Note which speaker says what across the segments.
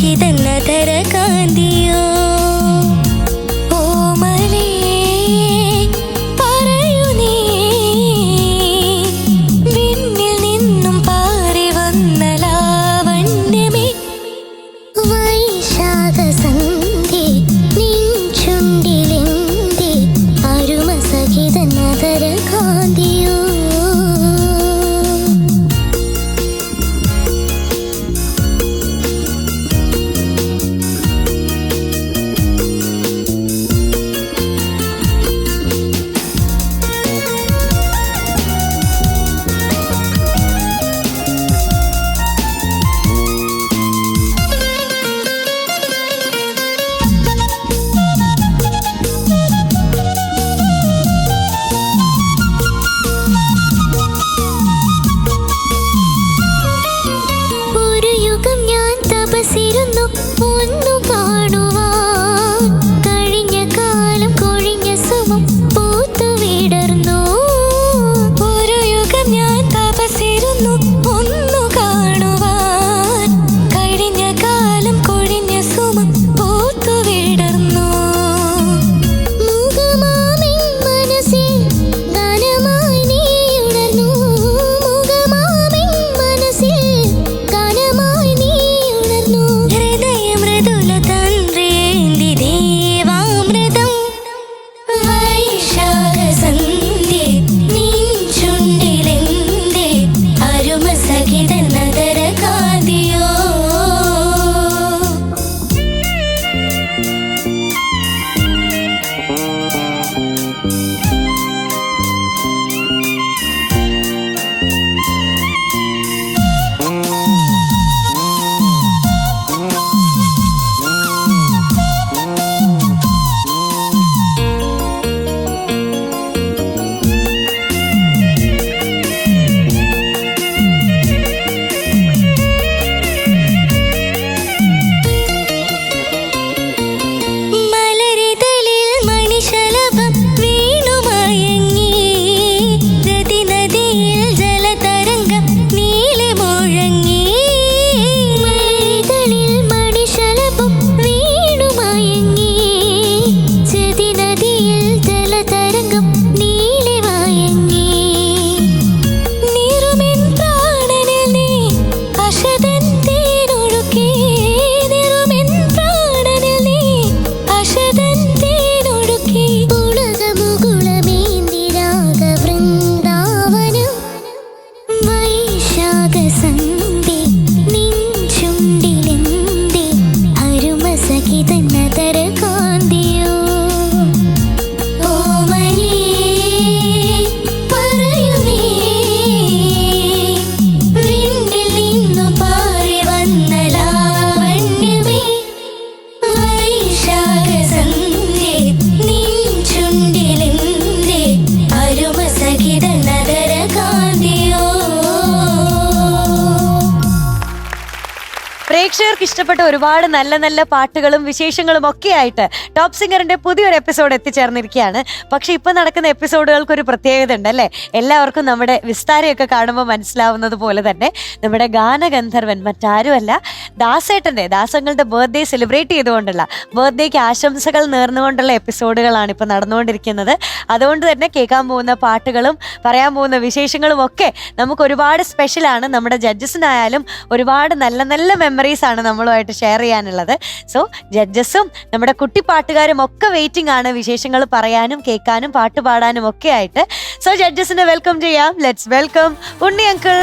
Speaker 1: സഖിതന്നതര കാന്തിയോ ഓമലേ പറയൂ നീ വിണ്ണിൽ നിന്നും പാറി വന്ന ലാവണ്യമേ വൈശാഖ സന്ധ്യ നിൻ ചുണ്ടിലെന്തേ അരുമ സഖിതന്നതര കാന്തിയോ ഒന്നു കാണുവാൻ കഴിഞ്ഞ കാലം കൊഴിഞ്ഞ സുമം പൂത്തു വിടർന്നു ഒരു യുഗം ഞാൻ തപസിരുന്നു ഒന്നു കാണുവാൻ കഴിഞ്ഞ കാലം കൊഴിഞ്ഞ സുമം പൂത്തു വിടർന്നു മുഖമാമിൻ മനസ്സിൽ ഗാനമായി നീ ഉണർന്നു മുഖമാമിൻ മനസ്സിൽ ഗാനമായി നീ ഉണർന്നു
Speaker 2: പ്രേക്ഷകർക്ക് ഇഷ്ടപ്പെട്ട ഒരുപാട് നല്ല നല്ല പാട്ടുകളും വിശേഷങ്ങളും ഒക്കെ ആയിട്ട് ടോപ്പ് സിംഗറിന്റെ പുതിയൊരു എപ്പിസോഡ് എത്തിച്ചേർന്നിരിക്കുകയാണ്. പക്ഷെ ഇപ്പൊ നടക്കുന്ന എപ്പിസോഡുകൾക്ക് ഒരു പ്രത്യേകത ഉണ്ട് അല്ലേ? എല്ലാവർക്കും നമ്മുടെ വിസ്താരയൊക്കെ കാണുമ്പോൾ മനസ്സിലാവുന്നത് പോലെ തന്നെ നമ്മുടെ ഗാനഗന്ധർവൻ മറ്റാരുമല്ല, ദാസങ്ങളുടെ ബർത്ത്ഡേ സെലിബ്രേറ്റ് ചെയ്തുകൊണ്ടുള്ള ബർത്ത്ഡേക്ക് ആശംസകൾ നേർന്നുകൊണ്ടുള്ള എപ്പിസോഡുകളാണ് ഇപ്പൊ നടന്നുകൊണ്ടിരിക്കുന്നത്. അതുകൊണ്ട് തന്നെ കേൾക്കാൻ പോകുന്ന പാട്ടുകളും പറയാൻ പോകുന്ന വിശേഷങ്ങളും ഒക്കെ നമുക്ക് ഒരുപാട് സ്പെഷ്യലാണ്. നമ്മുടെ ജഡ്ജസിനായാലും ഒരുപാട് നല്ല നല്ല മെമ്മറീസ് ആണ് നമ്മളുമായിട്ട് ഷെയർ ചെയ്യാനുള്ളത്. സോ ജഡ്ജസും നമ്മുടെ കുട്ടിപ്പാട്ടുകാരും ഒക്കെ വെയിറ്റിംഗ് ആണ് വിശേഷങ്ങൾ പറയാനും കേൾക്കാനും പാട്ട് പാടാനും ഒക്കെ ആയിട്ട്. സോ ജഡ്ജസിനെ വെൽക്കം ചെയ്യാം. Let's welcome Unni uncle,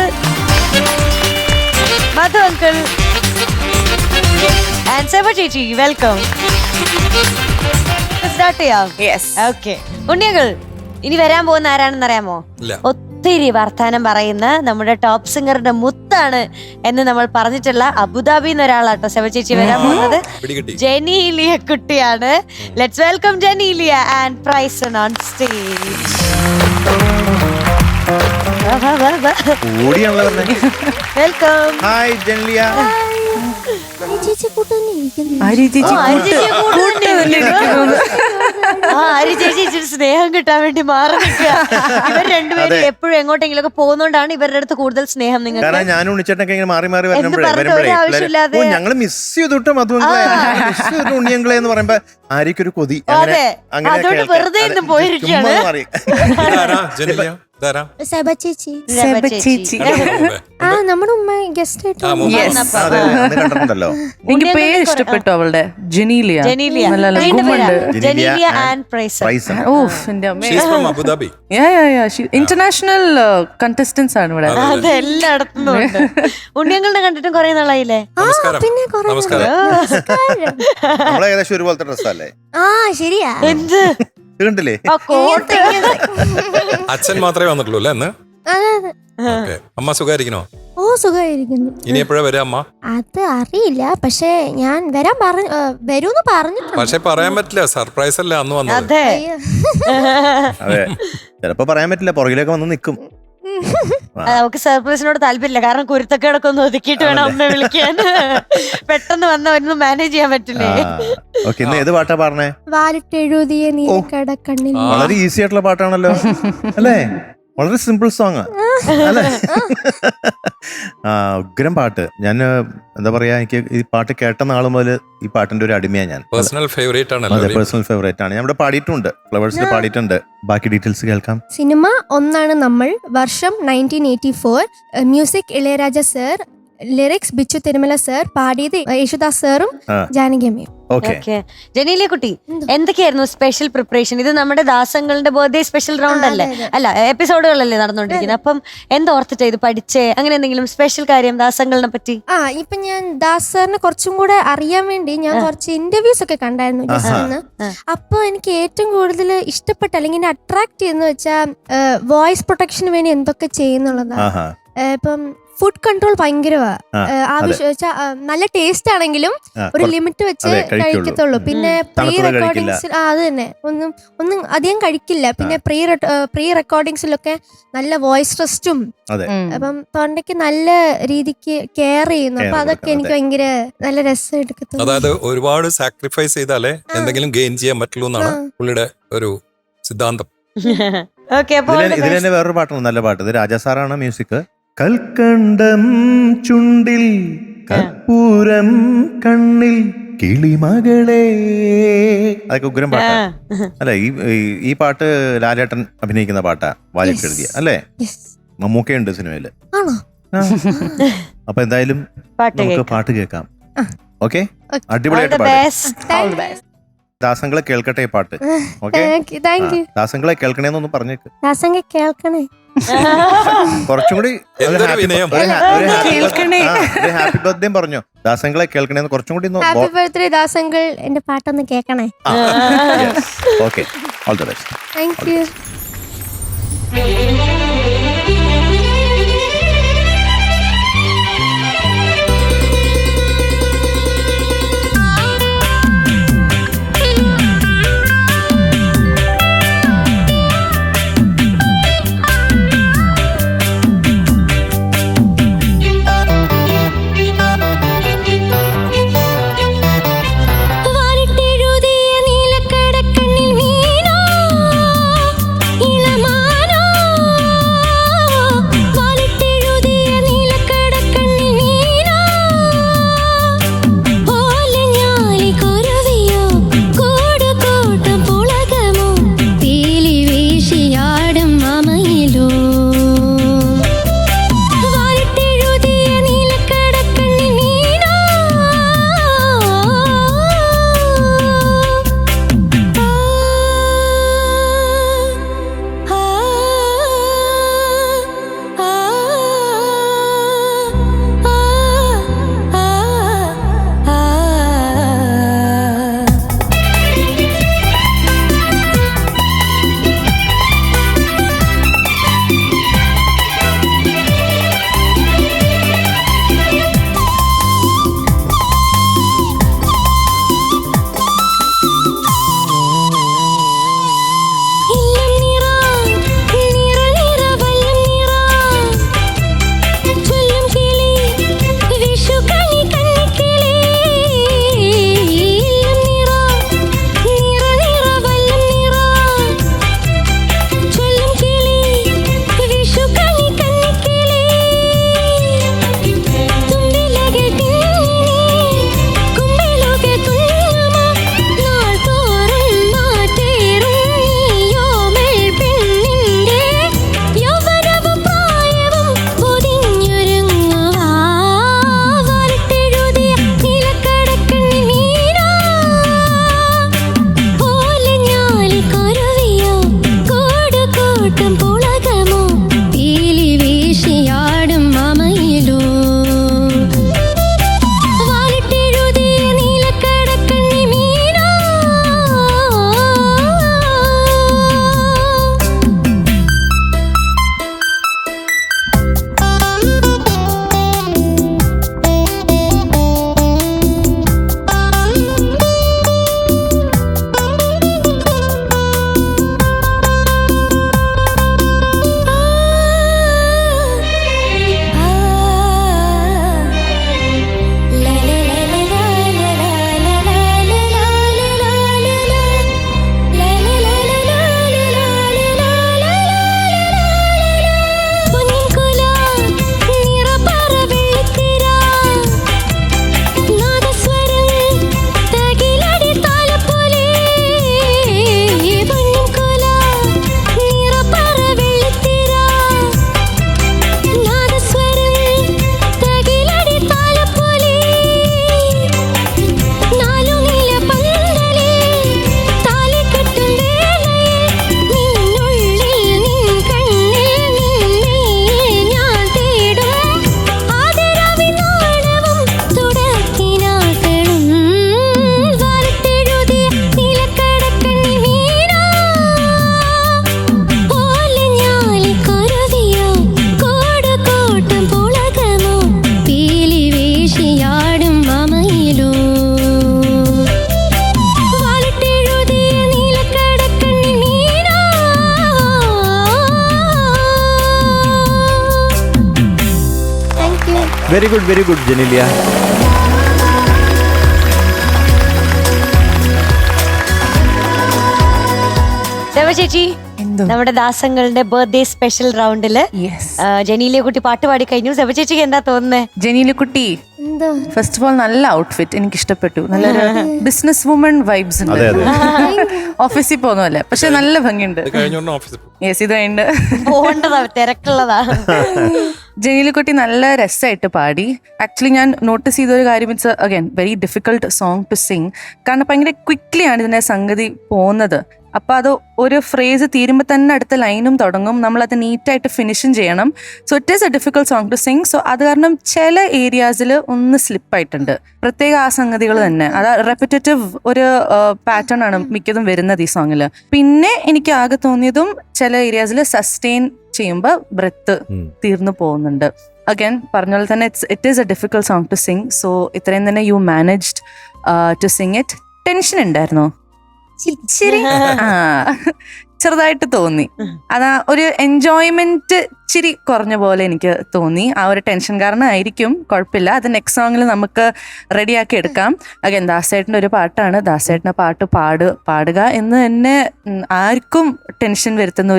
Speaker 2: Madhu uncle and Seba ചേച്ചി. വെൽക്കം. സ്റ്റാർട്ട് ചെയ്യാം. ഓക്കെ ഉണ്ണി അങ്കിൾ, ഇനി വരാൻ പോകുന്ന ആരാണെന്ന് അറിയാമോ? ഒത്തിരി വർത്താനം പറയുന്ന നമ്മുടെ ടോപ്പ് സിംഗറിന്റെ മുത്താണ് എന്ന് നമ്മൾ പറഞ്ഞിട്ടുള്ള അബുദാബിന്ന് ഒരാളാട്ടോ സെബ ചേച്ചി വരാൻ പോകുന്നത്. ജെനീലിയ കുട്ടിയാണ്. Let's welcome Genelia and Pryson on stage.
Speaker 3: Welcome. Hi Genelia.
Speaker 1: ചേച്ചി കൂട്ട് തന്നെ ഇരിക്കുന്നു.
Speaker 2: ആര്യ ചേച്ചിയെ കൂട്ട് തന്നെ ഇരിക്കുന്നത്. ആര്യ ചേച്ചി ഇച്ചിരി സ്നേഹം കിട്ടാൻ വേണ്ടി മാറി നിൽക്കുക. ഇവർ രണ്ടുപേരും എപ്പോഴും എങ്ങോട്ടെങ്കിലും ഒക്കെ പോകുന്നോണ്ടാണ് ഇവരുടെ അടുത്ത് കൂടുതൽ സ്നേഹം നിങ്ങൾക്ക്.
Speaker 3: കാരണം ഞാനും ഉണ്ണിച്ചേട്ടനൊക്കെ ഇങ്ങനെ മാറി മാറി
Speaker 2: ആവശ്യമില്ലാതെ
Speaker 3: ഞങ്ങള് മിസ് ചെയ്തിട്ട് ഉണ്ണിയങ്കളെ എന്ന് പറയുമ്പോ ആര്യക്കൊരു കൊതി.
Speaker 2: അതെ, അതുകൊണ്ട് വെറുതെ ഒന്നും പോയിരിക്കുകയാണ്.
Speaker 1: സബ ചേച്ചി.
Speaker 2: ചേച്ചി
Speaker 1: ആ നമ്മുടെ ഉമ്മ ഗസ്റ്റ് ആയിട്ട്
Speaker 3: കണ്ടിട്ടുണ്ടല്ലോ.
Speaker 4: എനിക്ക് പേര് ഇഷ്ടപ്പെട്ടു അവളുടെ. ജെനീലിയ. ഇന്റർനാഷണൽ കണ്ടസ്റ്റൻസ് ആണ് ഇവിടെ.
Speaker 2: എല്ലായിടത്തും ഉണ്ണിയങ്ങളുടെ കണ്ടിട്ടും കുറെ നാളായില്ലേ?
Speaker 1: പിന്നെ
Speaker 3: നമ്മളെ ഏകദേശം ഒരുപോലത്തെ ഡ്രസ്സല്ലേ?
Speaker 1: ആ ശരിയാ.
Speaker 2: എന്ത്
Speaker 3: കണ്ടില്ലേ?
Speaker 5: അച്ഛൻ മാത്രമേ വന്നിട്ടുള്ളൂ അല്ലേ ഇന്ന്? അമ്മ സുഖായിരിക്കണോ?
Speaker 1: ഓ സുഖമായിരിക്കുന്നു.
Speaker 5: ഇനി എപ്പോഴാ വരാ അമ്മ?
Speaker 1: അത് അറിയില്ല, പക്ഷെ ഞാൻ വരൂന്ന് പറഞ്ഞിട്ടുണ്ട്.
Speaker 5: പക്ഷെ പറയാൻ പറ്റില്ല, സർപ്രൈസ് അല്ലേ അന്ന് വന്നത്.
Speaker 2: അതെ,
Speaker 3: അതെ, ചിലപ്പോ പറയാൻ പറ്റില്ല, പുറകിലേക്ക് വന്ന് നിക്കും.
Speaker 2: നമുക്ക് സർപ്രൈസിനോട് താല്പര്യമില്ല, കാരണം കുരുത്തക്കേടൊക്കെ ഒന്ന് ഒതുക്കിയിട്ട് വേണം അമ്മ വിളിക്കാൻ. പെട്ടെന്ന് വന്നവരൊന്നും മാനേജ് ചെയ്യാൻ പറ്റില്ലേ?
Speaker 3: ഏത് പാട്ടാ പറഞ്ഞേ?
Speaker 1: വാലിട്ടെഴുതിയ നീലക്കട കണ്ണിൽ.
Speaker 3: വളരെ ഈസി ആയിട്ടുള്ള പാട്ടാണല്ലോ അല്ലേ? വളരെ സിമ്പിൾ സോങ് അല്ലേ? ഉഗ്രം പാട്ട്. ഞാൻ എന്താ പറയാ, എനിക്ക് ഈ പാട്ട് കേട്ട നാള് മുതൽ ഈ പാട്ടിന്റെ ഒരു അടിമയാണ് ഞാൻ.
Speaker 5: പേഴ്സണൽ ഫേവറേറ്റ് ആണ്.
Speaker 3: അതെ, പേഴ്സണൽ ഫേവറേറ്റ് ആണ്. ഞാൻ ഇവിടെ പാടിയിട്ടുണ്ട്, ഫ്ലവേഴ്സിൽ പാടിയിട്ടുണ്ട്. ബാക്കി ഡീറ്റെയിൽസ് കേൾക്കാം.
Speaker 1: സിനിമ ഒന്നാണ് നമ്മൾ, വർഷം 1984, music Ilaiyaraaja sir, lyrics Bichu Thirumala sir, പാടിയത് യേശുദാസ് സാറും ജാനകിയമ്മയും.
Speaker 2: ജനീലിയ കുട്ടി, എന്തൊക്കെയായിരുന്നു സ്പെഷ്യൽ പ്രിപ്പറേഷൻ? ഇത് നമ്മുടെ ദാസങ്ങളുടെ ബർത്ത്ഡേ സ്പെഷ്യൽ റൗണ്ട് അല്ലേ? അല്ല, എപ്പിസോഡുകളല്ലേ നടന്നുകൊണ്ടിരിക്കുന്നത്. അപ്പം എന്തോർത്തിട്ടാ ഇത് പഠിച്ചേ? അങ്ങനെ എന്തെങ്കിലും സ്പെഷ്യൽ കാര്യം ദാസങ്ങളിനെ പറ്റി?
Speaker 1: ഇപ്പൊ ഞാൻ ദാസ് സാറിനെ കുറച്ചും കൂടെ അറിയാൻ വേണ്ടി ഞാൻ കുറച്ച് ഇന്റർവ്യൂസ് ഒക്കെ കണ്ടായിരുന്നു ജസ്റ്റിന്ന്. അപ്പൊ എനിക്ക് ഏറ്റവും കൂടുതൽ ഇഷ്ടപ്പെട്ട അല്ലെങ്കിൽ അട്രാക്ട് ചെയ്യുന്ന വെച്ചാൽ വോയിസ് പ്രൊട്ടക്ഷന് വേണ്ടി എന്തൊക്കെ ചെയ്യുന്നുള്ളതാണ്. ഇപ്പം ഫുഡ് കൺട്രോൾ ഭയങ്കരമാ. ആവശ്യം നല്ല ടേസ്റ്റ് ആണെങ്കിലും ഒരു ലിമിറ്റ് വെച്ച് കഴിക്കത്തുള്ളൂ. പിന്നെ പ്രീ റെക്കോർഡിങ്സിൽ അത് തന്നെ ഒന്നും അധികം കഴിക്കില്ല. പിന്നെ പ്രീ റെക്കോർഡിങ്സിലൊക്കെ നല്ല വോയിസ് റെസ്റ്റും, അപ്പം തൊണ്ടയ്ക്ക് നല്ല രീതിക്ക് കെയർ ചെയ്യുന്നു. അപ്പൊ അതൊക്കെ എനിക്ക് ഭയങ്കര നല്ല രസം എടുക്കത്തുള്ളൂ.
Speaker 5: അതായത് ഒരുപാട് സാക്രിഫൈസ് ചെയ്താലേ എന്തെങ്കിലും ഗെയിൻ ചെയ്യാൻ പറ്റുള്ളൂ എന്നാണ് പുള്ളിയുടെ ഒരു സിദ്ധാന്തം.
Speaker 3: ഇതിൽ തന്നെ വേറൊരു പാട്ടാണ്, നല്ല പാട്ട്. ഇത് രാജാ സാറാണ് മ്യൂസിക്. കൽക്കണ്ടം ചുണ്ടിൽ കർപ്പൂരം കണ്ണിൽ കിളിമകളെ. അതൊക്കെ ഉഗ്രം പാട്ടാ അല്ലെ? ഈ പാട്ട് ലാലേട്ടൻ അഭിനയിക്കുന്ന പാട്ടാ, വാലിട്ടെഴുതിയ അല്ലേ? മമ്മൂക്കയുണ്ട് സിനിമയില്. അപ്പൊ എന്തായാലും നമുക്ക് പാട്ട് കേൾക്കാം. ഓക്കെ, അടിപൊളിയായിട്ട് പാട്ട്. ദാസങ്ങളെ കേൾക്കട്ടെ ഈ പാട്ട്. ഓക്കെ, ദാസങ്ങളെ കേൾക്കണേന്നൊന്ന് പറഞ്ഞേക്ക്.
Speaker 1: ദാസങ്ങളെ കേൾക്കണേ.
Speaker 3: കുറച്ചും കൂടി
Speaker 5: ഹാപ്പി
Speaker 3: ബർത്ത്ഡേ പറഞ്ഞോ. ദാസങ്ങളെ കേൾക്കണേന്ന് കുറച്ചും കൂടി.
Speaker 1: ഹാപ്പി ബർത്ത്ഡേ ദാസങ്ങൾ, എന്റെ പാട്ടൊന്ന് കേൾക്കണേ.
Speaker 3: Okay, all the best.
Speaker 1: Thank U.
Speaker 6: കൂട്ടം പുളകമോ പീലി വീശിയാടും മാമയിലോ വാലിട്ടെഴുതിയ നീലക്കടക്കണ്ണി മീനോ
Speaker 3: വെരി ഗുഡ് ജെനീലിയ.
Speaker 2: ചേച്ചി, നമ്മുടെ ദാസങ്ങളുടെ ബർത്ത്ഡേ സ്പെഷ്യൽ റൗണ്ടില് ജനീലിയ കുട്ടി പാട്ട് പാടി കഴിഞ്ഞു. ചേച്ചിക്ക് എന്താ തോന്നുന്നേ?
Speaker 4: ജനീലിയ കുട്ടി
Speaker 1: എന്തോ
Speaker 4: ഫസ്റ്റ് ഓഫ് ഓൾ നല്ല ഔട്ട്ഫിറ്റ് എനിക്ക് ഇഷ്ടപ്പെട്ടു. നല്ലൊരു ബിസിനസ് വുമൺ വൈബ്സ് ഉണ്ട്. ഓഫീസിൽ പോകുന്നല്ലേ, പക്ഷെ നല്ല ഭംഗിയുണ്ട്. യെസ്, ഇത് കഴിഞ്ഞ്
Speaker 2: പോകേണ്ടതാ, തിരക്കുള്ളതാ.
Speaker 4: ജനീലിയ കുട്ടി നല്ല രസമായിട്ട് പാടി. ആക്ച്വലി ഞാൻ നോട്ടീസ് ചെയ്തൊരു കാര്യം, it's again very difficult song to sing. കാരണം ഭയങ്കര ക്വിക്ക്ലി ആണ് ഇതിന്റെ സംഗതി പോകുന്നത്. അപ്പൊ അത് ഒരു ഫ്രേസ് തീരുമ്പോൾ തന്നെ അടുത്ത ലൈനും തുടങ്ങും. നമ്മളത് നീറ്റായിട്ട് ഫിനിഷും ചെയ്യണം. So it is a difficult song to sing. So അത് കാരണം ചില ഏരിയാസിൽ ഒന്ന് സ്ലിപ്പായിട്ടുണ്ട്. പ്രത്യേക ആ സംഗതികൾ തന്നെ, അത് റെപ്പിറ്റേറ്റീവ് ഒരു പാറ്റേൺ ആണ് മിക്കതും വരുന്നത് ഈ സോങ്ങിൽ. പിന്നെ എനിക്ക് ആകെ തോന്നിയതും ചില ഏരിയാസിൽ സസ്റ്റെയിൻ ചെയ്യുമ്പോൾ ബ്രെത്ത് തീർന്നു പോകുന്നുണ്ട്. അഗൈൻ പറഞ്ഞ പോലെ തന്നെ it is a difficult song to sing. So ഇത്രയും തന്നെ you managed to sing it. Tension ഉണ്ടായിരുന്നോ? ഇച്ചിരി ചെറുതായിട്ട് തോന്നി. അതാ ഒരു എൻജോയ്മെന്റ് ഇച്ചിരി കുറഞ്ഞ പോലെ എനിക്ക് തോന്നി. ആ ഒരു ടെൻഷൻ കാരണമായിരിക്കും, കുഴപ്പമില്ല. അത് നെക്സ്റ്റ് സോങ്ങിൽ നമുക്ക് റെഡിയാക്കി എടുക്കാം. അഗൈൻ ദാസേട്ടൻ്റെ ഒരു പാട്ടാണ്. ദാസേട്ടൻ്റെ പാട്ട് പാടുക എന്ന് തന്നെ ആർക്കും ടെൻഷൻ വരുത്തുന്ന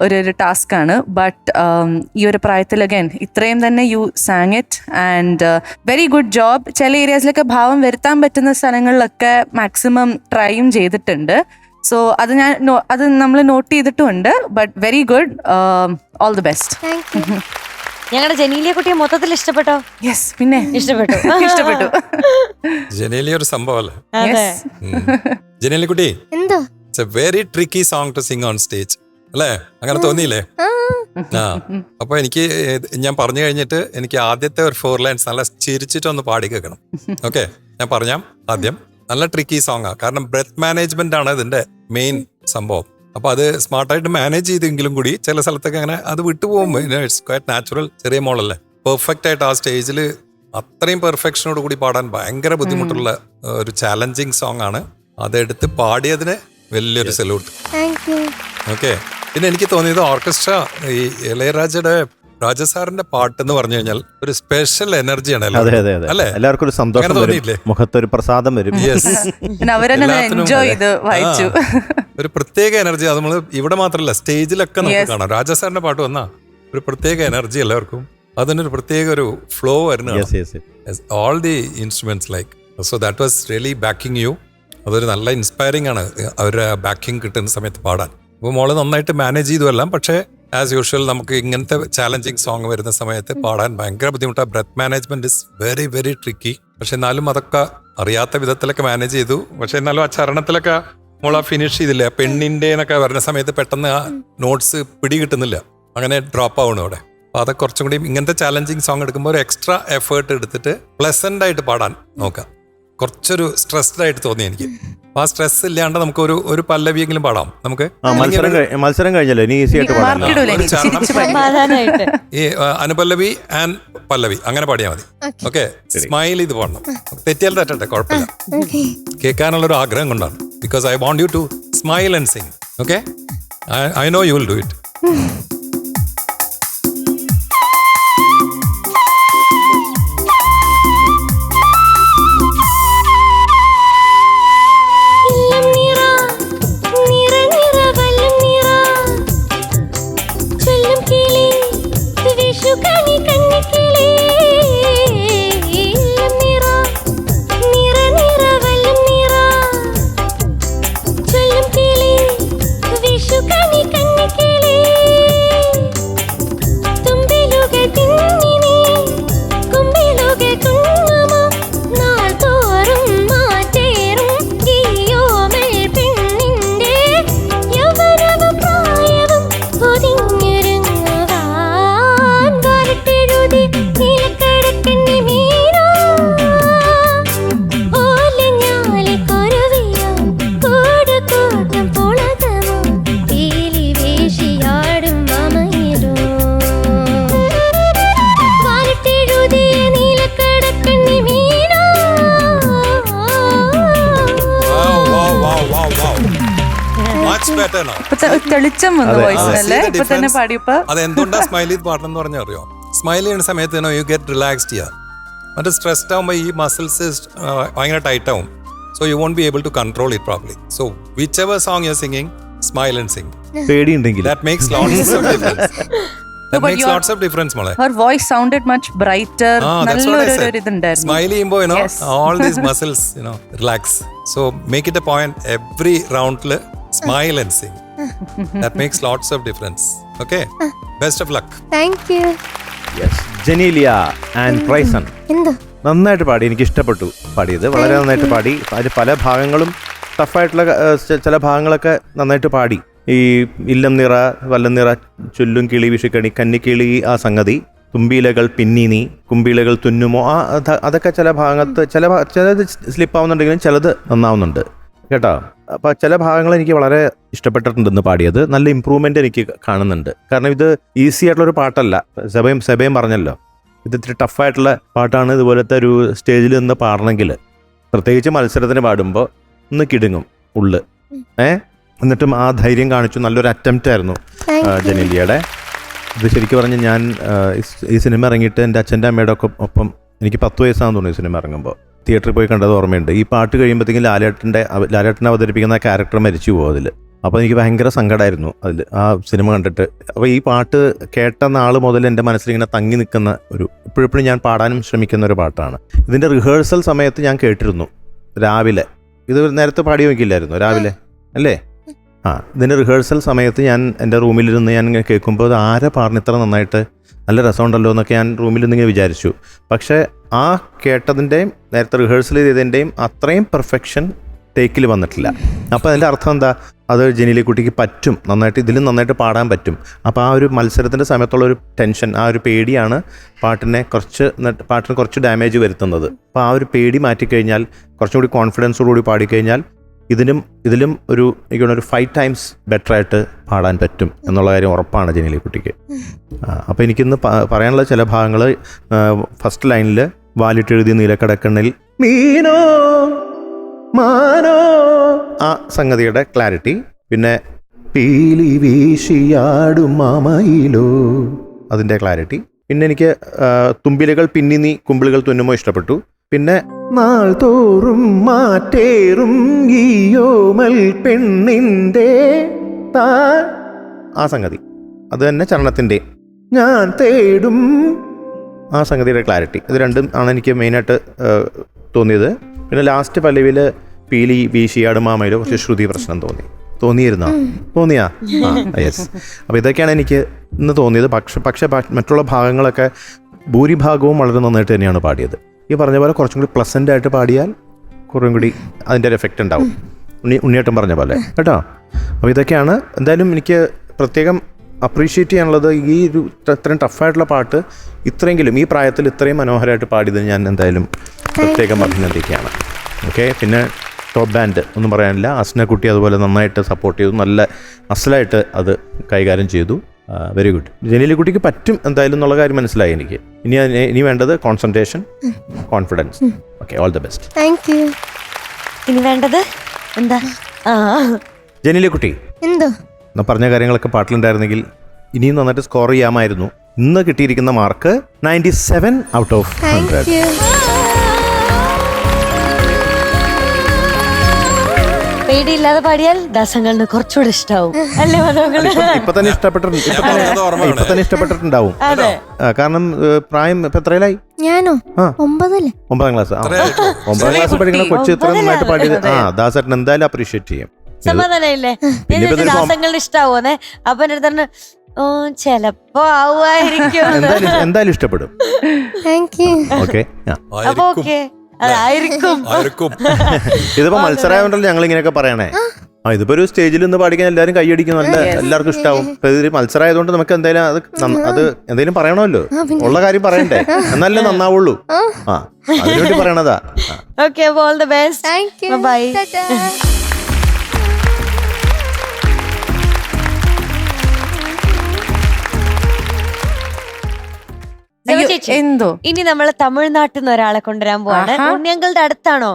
Speaker 4: ഒരു ടാസ്ക്കാണ്. ബട്ട് ഈ ഒരു പ്രായത്തിൽ അഗൈൻ ഇത്രയും തന്നെ U San it and very good job. ചില ഏരിയാസിലൊക്കെ ഭാവം വരുത്താൻ പറ്റുന്ന സ്ഥലങ്ങളിലൊക്കെ മാക്സിമം ട്രൈയും ചെയ്തിട്ടുണ്ട്. സോ അത് അത് നമ്മൾ നോട്ട് ചെയ്തിട്ടുമുണ്ട്. But very good, all the best.
Speaker 2: ഞങ്ങളുടെ ജനീലിയ കുട്ടിയെ മൊത്തത്തിൽ ഇഷ്ടപ്പെട്ടോ?
Speaker 4: യെസ്, പിന്നെ ഇഷ്ടപ്പെട്ടു.
Speaker 5: ജനീലിയ ഒരു സംഭവല്ലേ. ജനീലിയ കുട്ടി,
Speaker 1: എന്തോ
Speaker 5: it's a very tricky song to sing on stage അല്ലേ? അങ്ങനെ തോന്നിയില്ലേ? അപ്പൊ എനിക്ക് ഞാൻ പറഞ്ഞു കഴിഞ്ഞിട്ട് എനിക്ക് ആദ്യത്തെ ഒരു 4 ലൈൻസ് നല്ല ചിരിച്ചിട്ടൊന്ന് പാടി കേൾക്കണം. ഓക്കെ, ഞാൻ പറഞ്ഞാം. ആദ്യം നല്ല ട്രിക്കി സോങ്ങാ, കാരണം ബ്രെത്ത് മാനേജ്മെന്റ് ആണ് ഇതിന്റെ മെയിൻ സംഭവം. അപ്പൊ അത് സ്മാർട്ടായിട്ട് മാനേജ് ചെയ്തെങ്കിലും കൂടി ചില സ്ഥലത്തൊക്കെ അങ്ങനെ അത് വിട്ടുപോകുമ്പോൾ ഇറ്റ്സ് ക്വൈറ്റ് നാച്ചുറൽ. ചെറിയ മോളല്ലേ, പെർഫെക്റ്റ് ആയിട്ട് ആ സ്റ്റേജിൽ അത്രയും പെർഫെക്ഷനോട് കൂടി പാടാൻ ഭയങ്കര ബുദ്ധിമുട്ടുള്ള ഒരു ചാലഞ്ചിങ് സോങ് ആണ്. അതെടുത്ത് പാടിയതിന് വലിയൊരു സല്യൂട്ട്. ഓക്കെ. പിന്നെ എനിക്ക് തോന്നിയത് ഓർക്കസ്ട്ര ഈ ഇളയരാജയുടെ രാജസാറിന്റെ പാട്ട് എന്ന് പറഞ്ഞു കഴിഞ്ഞാൽ ഒരു സ്പെഷ്യൽ എനർജിയാണ് അല്ലേ?
Speaker 3: എല്ലാവർക്കും ഒരു സന്തോഷം വരും, മുഖത്തൊരു പ്രസാദം വരും.
Speaker 5: ഒരു പ്രത്യേക എനർജി. അത് നമ്മൾ ഇവിടെ മാത്രമല്ല, സ്റ്റേജിലൊക്കെ നമുക്ക് കാണാം. രാജസാറിന്റെ പാട്ട് വന്നാ ഒരു പ്രത്യേക എനർജി എല്ലാവർക്കും. അതിനൊരു പ്രത്യേക ഒരു ഫ്ലോ വരുന്നതാണ്. All the instruments like. So that was really backing you. അതൊരു നല്ല ഇൻസ്പയറിംഗ് ആണ് അവരുടെ ബാക്കിംഗ് കിട്ടുന്ന സമയത്ത് പാടാൻ. അപ്പോൾ മോള് നന്നായിട്ട് മാനേജ് ചെയ്തു എല്ലാം. പക്ഷേ ആസ് യൂഷ്വൽ നമുക്ക് ഇങ്ങനത്തെ ചാലഞ്ചിങ് സോങ് വരുന്ന സമയത്ത് പാടാൻ ഭയങ്കര ബുദ്ധിമുട്ടാണ്. Breath management is very very tricky. പക്ഷെ എന്നാലും അതൊക്കെ അറിയാത്ത വിധത്തിലൊക്കെ മാനേജ് ചെയ്തു. പക്ഷെ എന്നാലും ആ ചരണത്തിലൊക്കെ മോളാ ഫിനിഷ് ചെയ്തില്ല, പെണ്ണിന്റെ എന്നൊക്കെ വരുന്ന സമയത്ത് പെട്ടെന്ന് ആ നോട്ട്സ് പിടി കിട്ടുന്നില്ല, അങ്ങനെ ഡ്രോപ്പ് ആവണം അവിടെ. അപ്പോൾ അതൊക്കെ കുറച്ചും കൂടി ഇങ്ങനത്തെ ചാലഞ്ചിങ് സോങ് എടുക്കുമ്പോൾ ഒരു എക്സ്ട്രാ എഫേർട്ട് എടുത്തിട്ട് പ്ലസന്റ് ആയിട്ട് പാടാൻ നോക്കാം. കുറച്ചൊരു സ്ട്രെസ്ഡ് ആയിട്ട് തോന്നി എനിക്ക്. ആ സ്ട്രെസ് ഇല്ലാണ്ട് നമുക്ക് ഒരു പല്ലവിയെങ്കിലും പാടാം നമുക്ക്.
Speaker 3: മത്സരം കഴിഞ്ഞല്ലോ, ഇനി ഈസി ആയിട്ട് പാടാം.
Speaker 5: ഈ അനുപല്ലവി ആൻഡ് പല്ലവി അങ്ങനെ പാടിയാൽ മതി. ഓക്കെ, സ്മൈൽ ചെയ്ത് പാടണം. തെറ്റിയാൽ തെറ്റട്ടെ, കുഴപ്പമില്ല. കേൾക്കാനുള്ളൊരു ആഗ്രഹം കൊണ്ടാണ്. Because I want you to smile and sing. Okay, I know you will do it.
Speaker 4: തെളിച്ചം വന്നു വോയിസിനല്ലേ ഇപ്പൊ തന്നെ പാടിയപ്പോ.
Speaker 5: അത് എന്തുകൊണ്ടാ സ്മൈൽ ചെയ്ത് പാടണം എന്ന് പറഞ്ഞാൽ അറിയോ? സ്മൈൽ ചെയ്യുന്ന സമയത്ത് യു ഗെറ്റ് റിലാക്സ്ഡ് ചെയ്യാം. മറ്റേ സ്ട്രെസ്ഡ് ആകുമ്പോൾ ഈ മസിൽസ് ഭയങ്കര ടൈറ്റ് ആവും. So you won't be able to control it properly. So whichever song you are singing, smile and sing.
Speaker 3: പേടിയുണ്ടെങ്കിൽ
Speaker 5: that makes lots of difference. That makes lots of difference, മോളെ.
Speaker 4: Her voice sounded much brighter. നല്ലൊരു ഇതുണ്ടായിരുന്നു.
Speaker 5: Smile ചെയ്യുമ്പോൾ all these muscles relax. So make it a point every round smile and sing. That makes lots of difference. Okay, best of luck.
Speaker 1: Thank you.
Speaker 3: Yes, Genelia and Pryson
Speaker 1: എന്താ
Speaker 3: നന്നായിട്ട് പാടി. എനിക്ക് ഇഷ്ടപ്പെട്ടു പാടിയത്, വളരെ നന്നായിട്ട് പാടി. അതിൽ പല ഭാഗങ്ങളും ടഫായിട്ടുള്ള ചില ഭാഗങ്ങളൊക്കെ നന്നായിട്ട് പാടി. ഈ ഇല്ലം നിറ വല്ലം നിറ ചൊല്ലും കിളി വിഷുക്കണി കന്നിക്കിളി ആ സംഗതി, തുമ്പിയിലകൾ പിന്നീ കുമ്പിയിലകൾ തുന്നുമോ അതൊക്കെ ചില ഭാഗത്ത് ചിലത് സ്ലിപ്പാവുന്നുണ്ടെങ്കിലും ചിലത് നന്നാവുന്നുണ്ട് കേട്ടോ. അപ്പോൾ ചില ഭാഗങ്ങൾ എനിക്ക് വളരെ ഇഷ്ടപ്പെട്ടിട്ടുണ്ടെന്ന് പാടിയത്. നല്ല ഇമ്പ്രൂവ്മെൻ്റ് എനിക്ക് കാണുന്നുണ്ട്. കാരണം ഇത് ഈസി ആയിട്ടുള്ളൊരു പാട്ടല്ല. സെബയും പറഞ്ഞല്ലോ, ഇത് ഇത്തിരി ടഫായിട്ടുള്ള പാട്ടാണ്. ഇതുപോലത്തെ ഒരു സ്റ്റേജിൽ നിന്ന് പാടണമെങ്കിൽ, പ്രത്യേകിച്ച് മത്സരത്തിന് പാടുമ്പോൾ ഒന്ന് കിടുങ്ങും ഉള്ളു. എന്നിട്ടും ആ ധൈര്യം കാണിച്ചു. നല്ലൊരു അറ്റംപ്റ്റ് ആയിരുന്നു ജെനീലിയയുടെ. ഇത് ശരിക്കും പറഞ്ഞ് ഞാൻ ഈ സിനിമ ഇറങ്ങിയിട്ട് എൻ്റെ അച്ഛൻ്റെ അമ്മയുടെ ഒക്കെ ഒപ്പം എനിക്ക് 10 വയസ്സാണെന്ന് തോന്നുന്നു ഈ സിനിമ ഇറങ്ങുമ്പോൾ. തിയേറ്ററിൽ പോയി കണ്ടത് ഓർമ്മയുണ്ട്. ഈ പാട്ട് കഴിയുമ്പോഴത്തേക്കും ലാലേട്ടനെ അവതരിപ്പിക്കുന്ന ആ ക്യാരക്ടർ മരിച്ചു പോകും അതിൽ. അപ്പോൾ എനിക്ക് ഭയങ്കര സങ്കടമായിരുന്നു അതിൽ ആ സിനിമ കണ്ടിട്ട്. അപ്പോൾ ഈ പാട്ട് കേട്ട നാൾ മുതൽ എൻ്റെ മനസ്സിലിങ്ങനെ തങ്ങി നിൽക്കുന്ന ഇപ്പോഴെപ്പോഴും ഞാൻ പാടാനും ശ്രമിക്കുന്ന ഒരു പാട്ടാണ്. ഇതിൻ്റെ റിഹേഴ്സൽ സമയത്ത് ഞാൻ കേട്ടിരുന്നു രാവിലെ. ഇത് നേരത്തെ പാടി നോക്കിയില്ലായിരുന്നു രാവിലെ അല്ലേ? ഇതിൻ്റെ റിഹേഴ്സൽ സമയത്ത് ഞാൻ എൻ്റെ റൂമിലിരുന്ന് ഞാൻ ഇങ്ങനെ കേൾക്കുമ്പോൾ അത് ആരെ പാടുന്ന ഇത്ര നന്നായിട്ട്, നല്ല രസമുണ്ടല്ലോ എന്നൊക്കെ ഞാൻ റൂമിലിരുന്ന് ഇങ്ങനെ വിചാരിച്ചു. പക്ഷേ ആ കേട്ടതിൻ്റെയും നേരത്തെ റിഹേഴ്സൽ ചെയ്തതിൻ്റെയും അത്രയും പെർഫെക്ഷൻ ടേക്കിൽ വന്നിട്ടില്ല. അപ്പോൾ അതിൻ്റെ അർത്ഥം എന്താ? അത് ജെനീലിയ കുട്ടിക്ക് പറ്റും, നന്നായിട്ട് ഇതിലും നന്നായിട്ട് പാടാൻ പറ്റും. അപ്പോൾ ആ ഒരു മത്സരത്തിൻ്റെ സമയത്തുള്ളൊരു ടെൻഷൻ, ആ ഒരു പേടിയാണ് പാട്ടിന് കുറച്ച് ഡാമേജ് വരുത്തുന്നത്. അപ്പോൾ ആ ഒരു പേടി മാറ്റിക്കഴിഞ്ഞാൽ, കുറച്ചും കൂടി കോൺഫിഡൻസോടുകൂടി പാടിക്കഴിഞ്ഞാൽ ഇതിലും ഒരു 5 times ബെറ്റർ ആയിട്ട് പാടാൻ പറ്റും എന്നുള്ള കാര്യം ഉറപ്പാണ് ജെനീലിയ കുട്ടിക്ക്. അപ്പോൾ എനിക്കിന്ന് പറയാനുള്ള ചില ഭാഗങ്ങൾ, ഫസ്റ്റ് ലൈനിൽ വാലിട്ടെഴുതി നീലക്കടക്കണ്ണിൽ മീനോ മാനോ ആ സംഗതിയുടെ ക്ലാരിറ്റി, പിന്നെ പീലി വീശിയാടും മാമയിലോ അതിൻ്റെ ക്ലാരിറ്റി, പിന്നെ എനിക്ക് തുമ്പിലകൾ പിന്നി കുമ്പിളുകൾ തുന്നുമോ ഇഷ്ടപ്പെട്ടു. പിന്നെ നാൾ തോറും മാറ്റേറും ഈയോമൽ പെണ്ണിൻ്റെ ആ സംഗതി, അത് തന്നെ ചരണത്തിൻ്റെ ഞാൻ തേടും ആ സംഗതിയുടെ ക്ലാരിറ്റി, ഇത് രണ്ടും ആണ് എനിക്ക് മെയിനായിട്ട് തോന്നിയത്. പിന്നെ ലാസ്റ്റ് പല്ലവിയിൽ പീലി വീശിയാടും മാമയിലോ കുറച്ച് ശ്രുതി പ്രശ്നം തോന്നിയാ യെസ്. അപ്പോൾ ഇതൊക്കെയാണ് എനിക്ക് ഇന്ന് തോന്നിയത്. പക്ഷേ മറ്റുള്ള ഭാഗങ്ങളൊക്കെ ഭൂരിഭാഗവും വളരെ നന്നായിട്ട് തന്നെയാണ് പാടിയത്. ഈ പറഞ്ഞ പോലെ കുറച്ചും കൂടി പ്ലസൻ്റ് ആയിട്ട് പാടിയാൽ കുറച്ചും കൂടി അതിൻ്റെ ഒരു എഫക്റ്റ് ഉണ്ടാവും. ഉണ്ണിയേട്ടൻ പറഞ്ഞ പോലെ കേട്ടോ. അപ്പോൾ ഇതൊക്കെയാണ് എന്തായാലും എനിക്ക് പ്രത്യേകം അപ്രീഷിയേറ്റ് ചെയ്യാനുള്ളത്. ഈ ഒരു ഇത്രയും ടഫായിട്ടുള്ള പാട്ട് ഇത്രയെങ്കിലും ഈ പ്രായത്തിൽ ഇത്രയും മനോഹരമായിട്ട് പാടിയത് ഞാൻ എന്തായാലും പ്രത്യേകം അഭിനന്ദിക്കുകയാണ്. ഓക്കെ. പിന്നെ ടോപ്പ് ബാൻഡ് ഒന്നും പറയാനില്ല. അസ്നക്കുട്ടി അതുപോലെ നന്നായിട്ട് സപ്പോർട്ട് ചെയ്തു, നല്ല അസലായിട്ട് അത് കൈകാര്യം ചെയ്തു. Very good. ജനീലിക്കുട്ടിക്ക് പറ്റും എന്തായാലും എന്നുള്ള കാര്യം മനസ്സിലായി എനിക്ക്. ഇനി വേണ്ടത് concentration, confidence. Okay, all the best.
Speaker 1: Thank U.
Speaker 2: ഇനി വേണ്ടത് എന്താ?
Speaker 3: ജനീലിക്കുട്ടി
Speaker 1: എന്തോ
Speaker 3: പറഞ്ഞ കാര്യങ്ങളൊക്കെ പാട്ടിലുണ്ടായിരുന്നെങ്കിൽ ഇനിയും നന്നായിട്ട് സ്കോർ ചെയ്യാമായിരുന്നു. ഇന്ന് കിട്ടിയിരിക്കുന്ന mark 97 out of 100.
Speaker 1: Thank you.
Speaker 2: പേടിയില്ലാതെ പാടിയാൽ ദാസങ്ങളിന് കുറച്ചുകൂടെ ഇഷ്ടാവും അല്ലേ മനോഹരങ്ങള്?
Speaker 3: ഇപ്പൊ തന്നെ ഇഷ്ടപ്പെട്ടിട്ടുണ്ടാവും. കാരണം പ്രായം ഇപ്പൊ എത്രയിലായി?
Speaker 1: ഞാനോ 9
Speaker 3: 9ാം ക്ലാസ്. 9ാം ക്ലാസ് പഠിക്കുന്ന കൊച്ചു ഇത്ര നന്നായിട്ട് പാടിയത് ദാസേട്ടൻ എന്തായാലും അപ്രീഷിയേറ്റ് ചെയ്യും.
Speaker 2: സമാധാനമില്ലേ? ദാസങ്ങളിന് ഇഷ്ടാവോന്നെ? അപ്പൊ എന്റെ അടുത്ത് ഓ ചെലപ്പോ ആവുമായിരിക്കും.
Speaker 3: എന്തായാലും ഇഷ്ടപ്പെടും.
Speaker 1: Thank you.
Speaker 3: ഓക്കെ.
Speaker 2: അപ്പൊ ഓക്കെ അതായിരിക്കും.
Speaker 3: ഇതിപ്പോ മത്സരമായോണ്ടല്ലോ ഞങ്ങൾ ഇങ്ങനെയൊക്കെ പറയണേ. ഇതിപ്പോ ഒരു സ്റ്റേജിൽ നിന്ന് പാടിക്കാൻ എല്ലാവരും കൈയടിക്കും, നല്ല എല്ലാവർക്കും ഇഷ്ടാവും. ഇപ്പൊ ഇത് മത്സരമായതുകൊണ്ട് നമുക്ക് എന്തായാലും അത് എന്തെങ്കിലും പറയണമല്ലോ, ഉള്ള കാര്യം പറയണ്ടേ, എന്നാലേ നന്നാവുള്ളൂ. അതിനുവേണ്ടി പറയണതാ.
Speaker 2: Okay, all the best.
Speaker 1: Thank you.
Speaker 2: Bye. ചേച്ചി,
Speaker 4: എന്തോ
Speaker 2: ഇനി നമ്മള് തമിഴ്നാട്ടിൽ നിന്ന് ഒരാളെ കൊണ്ടുവരാൻ പോവാണ്. ഉണ്ണിയങ്കളുടെ അടുത്താണോ?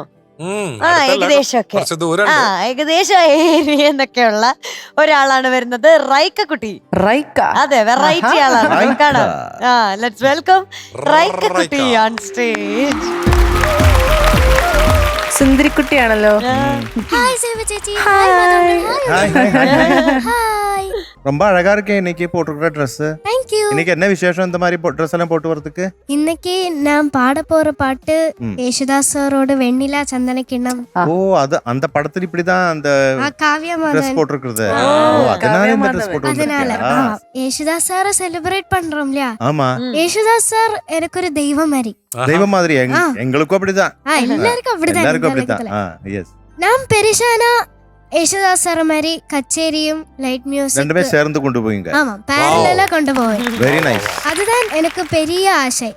Speaker 2: ഏകദേശമൊക്കെ ഏകദേശം ഏരിയ എന്നൊക്കെയുള്ള ഒരാളാണ് വരുന്നത്. റൈക്ക കുട്ടി.
Speaker 4: റൈക്ക.
Speaker 2: അതെ, വെറൈറ്റി ആളാണ്. കാണാം. ലെറ്റ്സ് വെൽക്കം റൈക്ക കുട്ടി ഓൺ സ്റ്റേജ്.
Speaker 4: സുന്ദരിക്കുട്ടിയാണല്ലോ.
Speaker 1: ഹായ് സേവ ചേച്ചി. Hi hi.
Speaker 3: ரொம்ப அழகா இருக்கே இன்னைக்கு போட்டுக்கிற ட்ரெஸ்.
Speaker 1: Thank you.
Speaker 3: இன்னைக்கு என்ன விசேஷம் இந்த மாதிரி ட்ரெஸ் எல்லாம் போட்டு வரதுக்கு?
Speaker 1: இன்னைக்கு நான் பாட போற பாட்டு யேசுதாஸ் சாரோட வெண்ணிலா சந்தன கிண்ணம்.
Speaker 3: ஓ, அது அந்த படத்துல இப்படிதான் அந்த
Speaker 1: காவியா
Speaker 3: ட்ரெஸ்
Speaker 1: மாதன்.
Speaker 3: போட்டுருக்குது. ஓ, அதனால இந்த ட்ரெஸ் போட்டு
Speaker 1: அதனால
Speaker 3: வந்திருக்கீங்க.
Speaker 1: യേശുദാസ് സാറ് സെലിബ്രേറ്റ് பண்றோம் இல்லையா?
Speaker 3: ஆமா.
Speaker 1: യേശുദാസ് சார் எனக்கு ஒரு தெய்வம் மாதிரி.
Speaker 3: தெய்வம் மாதிரி எங்களுக்கும் அப்படிதான்.
Speaker 1: எல்லாருக்கும் அப்படிதான்.
Speaker 3: எல்லாருக்கும் அப்படிதான். எஸ்.
Speaker 1: நான் பெருசானா യേശുദാസ് സാർ மாதிரி கச்சேரியும் லைட் மியூசிக்
Speaker 3: ரெண்டுமே சேர்ந்து கொண்டு போவீங்க.
Speaker 1: ஆமா, parallel-ஆ கொண்டு போவேன்.
Speaker 3: Very nice.
Speaker 1: அதுதான் எனக்கு பெரிய ஆசை.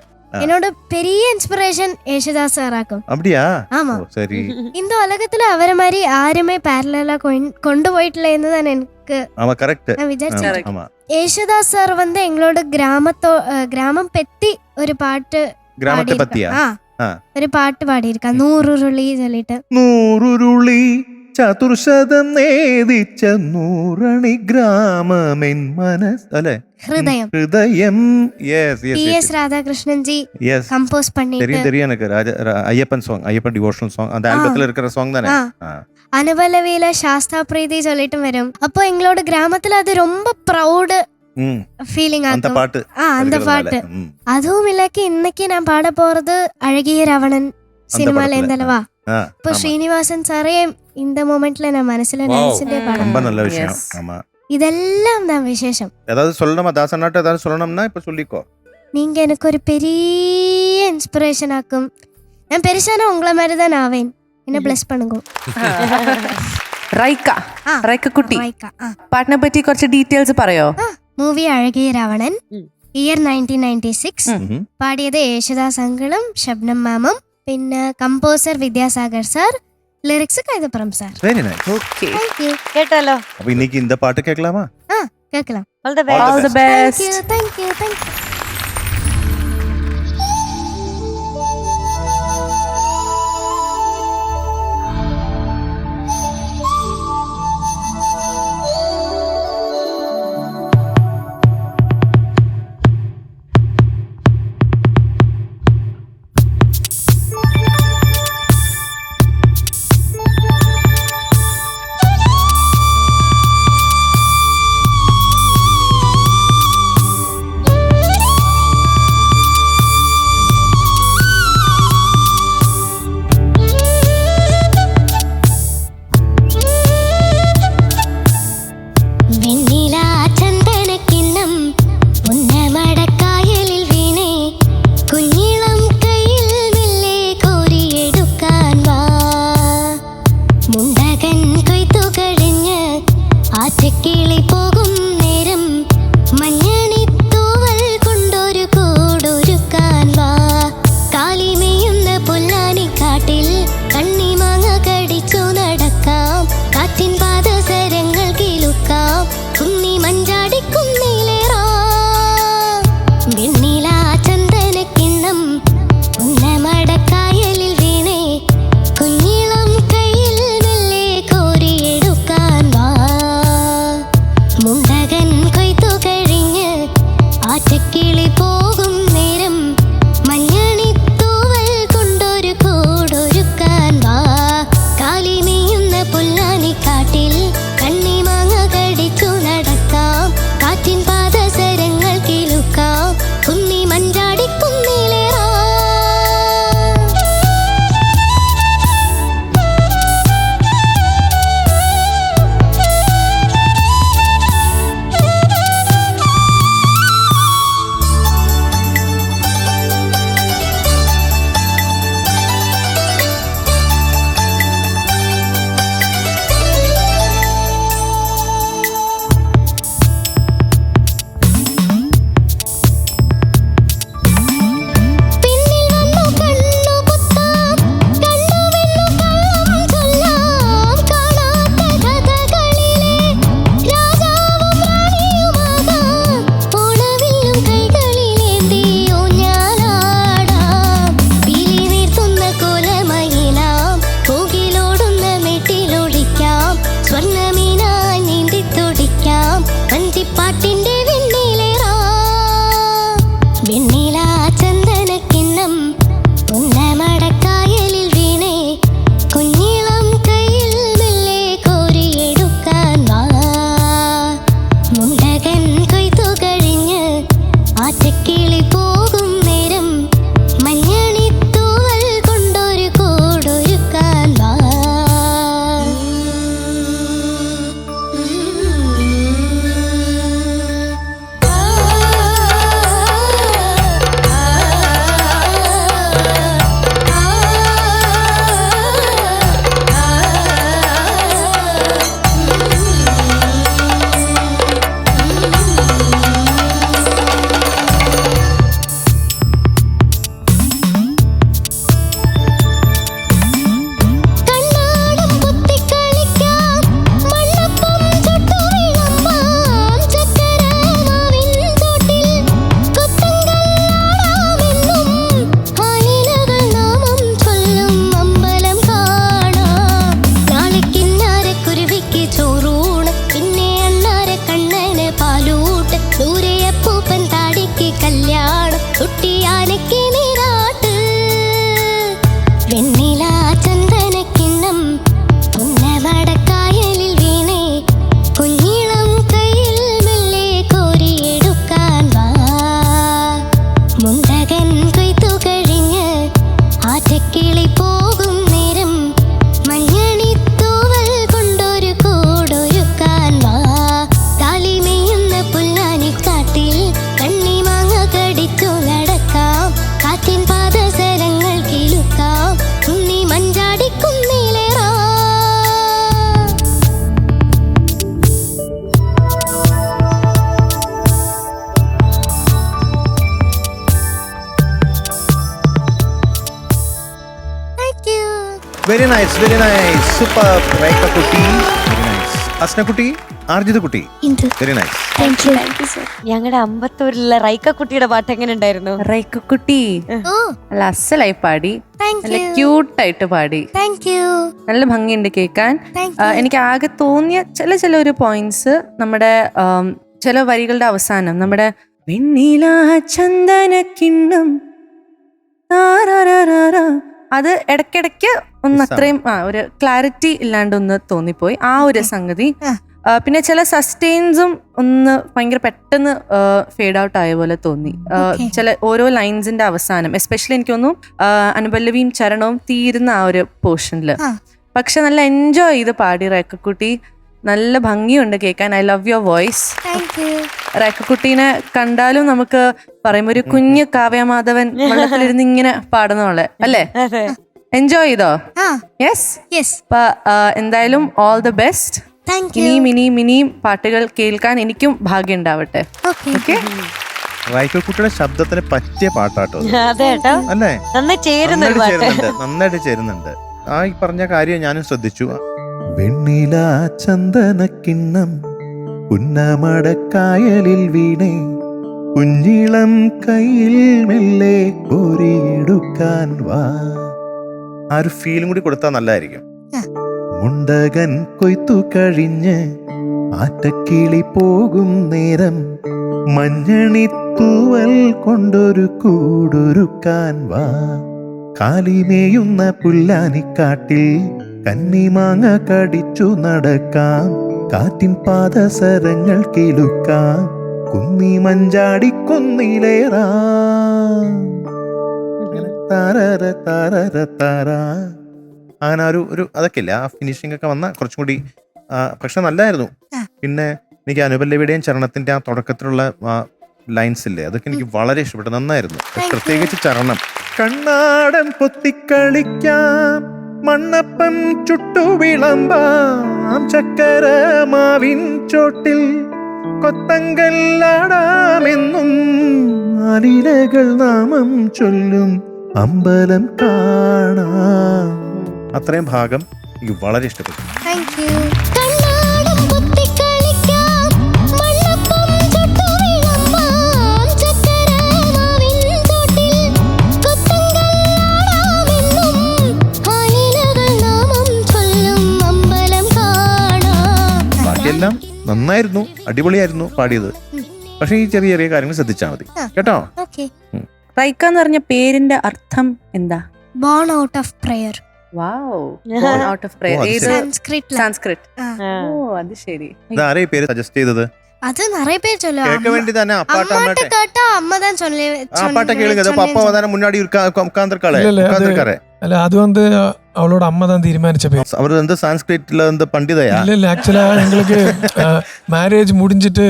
Speaker 1: என்னோட பெரிய இன்ஸ்பிரேஷன் യേശുദാസ് சாராக்கும்.
Speaker 3: அப்படியா?
Speaker 1: ஆமா.
Speaker 3: சரி.
Speaker 1: இந்த உலகத்துல அவரை மாதிரி யாருமே parallel-ஆ கொண்டு போயிட்டல என்னதான் எனக்கு.
Speaker 3: ஆமா, கரெக்ட்.
Speaker 1: நான் விசாரிச்சேன்.
Speaker 3: ஆமா.
Speaker 1: യേശുദാസ് സാർ வந்து எங்களோட கிராமம் பத்தி ஒரு பாட்டு
Speaker 3: கிராமத்தை பத்தியா?
Speaker 1: ഒരു പാട്ട് പാടിയിരിക്കാം, നൂറുരുളി ചൊല്ലിട്ട്.
Speaker 3: നൂറുരുളി ചതുർശതം നേദിച്ച നൂറണി ഗ്രാമമെൻ മനസ് അല്ലേ? ഹൃദയം.
Speaker 1: ടി.എസ്. ராதாகிருஷ்ணன் ஜி கம்போஸ் பண்ணிட்டு.
Speaker 3: தெரியும் எனக்கு. Ayyappan song, Ayyappan devotional song, அந்த ஆல்பத்துல இருக்கிற சாங் தானே.
Speaker 1: அனுபலவியில சாஸ்தா பிரீதி சொல்லிட்டு வரும். அப்போ எங்களோட கிராமத்துல அது ரொம்ப ப்ரௌடு ஃபீலிங் ஆகும் அந்த பாட்டு. அந்த பாட்டு. அதுவும் இல்லக்கு இன்னைக்கு நான் பாட போறது அழகிய ராவணன் சினிமால இருந்தல்லவா. இப்போ ஸ்ரீனிவாசன் சாரே இந்த மொமெண்ட்ல நான் மனசுல நினைச்சிட்டே பாடுறேன்.
Speaker 3: ரொம்ப நல்ல விஷயம். ஆமா,
Speaker 1: இதெல்லாம் தான் விசேஷம்.
Speaker 3: ஏதாவது சொல்லணுமா தாசனாட்ட? ஏதாவது சொல்லணும்னா இப்ப சொல்லிக்கோ.
Speaker 1: நீங்க எனக்கு ஒரு பெரிய இன்ஸ்பிரேஷன் ஆக்கும். நான் பெருசானா உங்களை மாதிரி தான் ஆவேன். என்ன பிளஸ் பண்ணுங்க.
Speaker 4: റൈക്ക. റൈക്ക കുട്ടി. പാട്ടിനെ പറ്റി കുറച്ച് ഡീറ്റെയിൽസ് പറയോ?
Speaker 1: മൂവി അഴകിയ രാവണൻ, ഇയർ 1996. പാടിയത് യേശുദാസ് അങ്കിളും ഷബ്നം മാമും, പിന്നെ composer Vidyasagar sir, lyrics Kaithapram sir.
Speaker 3: Very nice.
Speaker 4: Okay,
Speaker 2: കേട്ടല്ലോ.
Speaker 3: அப்ப இன்னைக்கு இந்த பாட்டு கேட்கலாமா?
Speaker 1: കേൾக்கலாம்.
Speaker 2: All the best.
Speaker 4: All the best.
Speaker 1: Thank you.
Speaker 3: Very nice super റൈക്കക്കുട്ടി, വെരി നൈസ്. അസ്നക്കുട്ടി, ആർജിത് കുട്ടി, very nice.
Speaker 6: Thank you sir.
Speaker 2: ഞങ്ങളുടെ അമ്പത്തൂരിലെ റൈക്കക്കുട്ടിയുടെ പാട്ട് എങ്ങനെ ഉണ്ടായിരുന്നു?
Speaker 4: റൈക്കുട്ടി
Speaker 1: ഓ
Speaker 4: നല്ല അസലായി പാടി,
Speaker 1: താങ്ക്
Speaker 4: നല്ല
Speaker 1: യു
Speaker 4: ക്യൂട്ടായിട്ട് പാടി,
Speaker 1: താങ്ക് യു
Speaker 4: നല്ല ഭംഗിയുണ്ട് കേൾക്കാൻ.
Speaker 1: താങ്ക്
Speaker 4: എനിക്ക് ആകെ തോന്നിയ ചില ഒരു പോയിന്റ്സ്, നമ്മുടെ ചില വരികളുടെ അവസാനം, നമ്മുടെ വെണ്ണില ചന്ദന കിണ്ണം അത് ഇടയ്ക്കിടയ്ക്ക് ഒന്ന് അത്രയും ഒരു ക്ലാരിറ്റി ഇല്ലാണ്ട് ഒന്ന് തോന്നിപ്പോയി ആ ഒരു സംഗതി. പിന്നെ ചില സസ്റ്റെയിൻസും ഒന്ന് ഭയങ്കര പെട്ടെന്ന് ഫേഡ് ഔട്ട് ആയ പോലെ തോന്നി. ചില ഓരോ ലൈൻസിന്റെ അവസാനം എസ്പെഷ്യലി എനിക്ക് തോന്നുന്നു അനുപല്ലവിയും ചരണവും തീരുന്ന ആ ഒരു പോർഷനിൽ. പക്ഷെ നല്ല എൻജോയ് ചെയ്ത് പാടി റേക്കക്കുട്ടി, നല്ല ഭംഗിയുണ്ട് കേൾക്കാൻ. I love your voice. റേക്കക്കുട്ടീനെ കണ്ടാലും നമുക്ക് പറയുമ്പോ ഒരു കുഞ്ഞു കാവ്യമാധവൻ വെള്ളത്തിലിരുന്ന് ഇങ്ങനെ പാടുന്ന പോലെ അല്ലേ? എൻജോയ് ചെയ്തോ? യെസ്. അപ്പൊ എന്തായാലും ഓൾ ദി ബെസ്റ്റ്. ഇനിയും പാട്ടുകൾ കേൾക്കാൻ എനിക്കും ഭാഗ്യം ഉണ്ടാവട്ടെ. ഓക്കെ.
Speaker 3: റൈക്കക്കുട്ടിയുടെ ശബ്ദത്തിന് പറ്റിയ പാട്ടാട്ടോ
Speaker 2: അതെ കേട്ടോ,
Speaker 3: അല്ലേ?
Speaker 2: നന്നായിട്ട്
Speaker 3: ചേരുന്നുണ്ട്. ആ ഈ പറഞ്ഞ കാര്യം ഞാനും ശ്രദ്ധിച്ചു. വെണ്ണില ചന്ദനക്കിണ്ണം പുന്നമടക്കായലിൽ വീണേ, കുഞ്ഞിളം കയ്യിൽ മെല്ലെ കോരിയെടുക്കാൻ വാ. ആ ഒരു ഫീലും കൂടി കൊടുത്താൽ നല്ലതായിരിക്കും. മുണ്ടകൻ കൊയ്ത്തു കഴിഞ്ഞ് ആറ്റക്കിളി പോകും നേരം, മഞ്ഞണിത്തൂവൽ കൊണ്ടൊരു കൂടൊരുക്കാൻ വാ. കാലിമേയുന്ന പുല്ലാനിക്കാട്ടിൽ കന്നിമാങ്ങ കടിച്ചു നടക്കാം, കാറ്റിൻ പാദസരങ്ങൾ കിലുക്കാം, കുന്നി മഞ്ചാടി കുന്നിലേറാം. താരര താരര താരാ. അങ്ങനെ ഒരു അതൊക്കെ ഇല്ല, ആ ഫിനിഷിംഗ് ഒക്കെ വന്ന കുറച്ചും കൂടി പക്ഷെ നല്ലായിരുന്നു. പിന്നെ എനിക്ക് അനുപല്ലവിയുടെയും ചരണത്തിന്റെ ആ തുടക്കത്തിലുള്ള ലൈൻസ് ഇല്ലേ, അതൊക്കെ എനിക്ക് വളരെ ഇഷ്ടപ്പെട്ടു, നന്നായിരുന്നു. പ്രത്യേകിച്ച് ചരണം. കണ്ണാടൻ പൊത്തിക്കളിക്കാം, മണ്ണപ്പം ചുട്ടു വിളമ്പാം, ചക്കര മാവിൻ ചോട്ടിൽ കൊത്തങ്കല്ലാടാമെന്നും, അലിലകൾ നാമം ചൊല്ലും അമ്പലം കാണാം. അത്രയും ഭാഗം എനിക്ക് വളരെ ഇഷ്ടപ്പെട്ടു. ബാക്കിയെല്ലാം നന്നായിരുന്നു, അടിപൊളിയായിരുന്നു പാടിയത്. പക്ഷെ ഈ ചെറിയ ചെറിയ കാര്യങ്ങൾ ശ്രദ്ധിച്ചാൽ മതി കേട്ടോ.
Speaker 4: റൈക്ക എന്ന് പറഞ്ഞ പേരിന്റെ അർത്ഥം എന്താ?
Speaker 1: Born out of prayer.
Speaker 4: Out of prayer. Sanskrit. ഓ അത് ശരി.
Speaker 3: ആരെ പേര് സജസ്റ്റ് ചെയ്തത്?
Speaker 1: அது நிறைய பேர் சொல்லுவாங்க.
Speaker 3: கேட்க வேண்டியதானே அப்பாட்ட
Speaker 1: அம்மாட்ட கேட்டா அம்மா தான் சொல்லி
Speaker 3: அப்பாட்ட கேளுங்க. அப்ப அப்பா தான முன்னாடி உட்கார்ந்திருக்காளே.
Speaker 7: അല്ല അത് വന്ന് അവളോട് അമ്മ താൻ തീരുമാനിച്ച പേര്.
Speaker 3: அவர் வந்து சான்ஸ்கிரிட்ல வந்து பண்டிதையா?
Speaker 7: இல்ல ஆக்சுவலா எங்களுக்கு മാരേജ് മുടിஞ்சிட்டு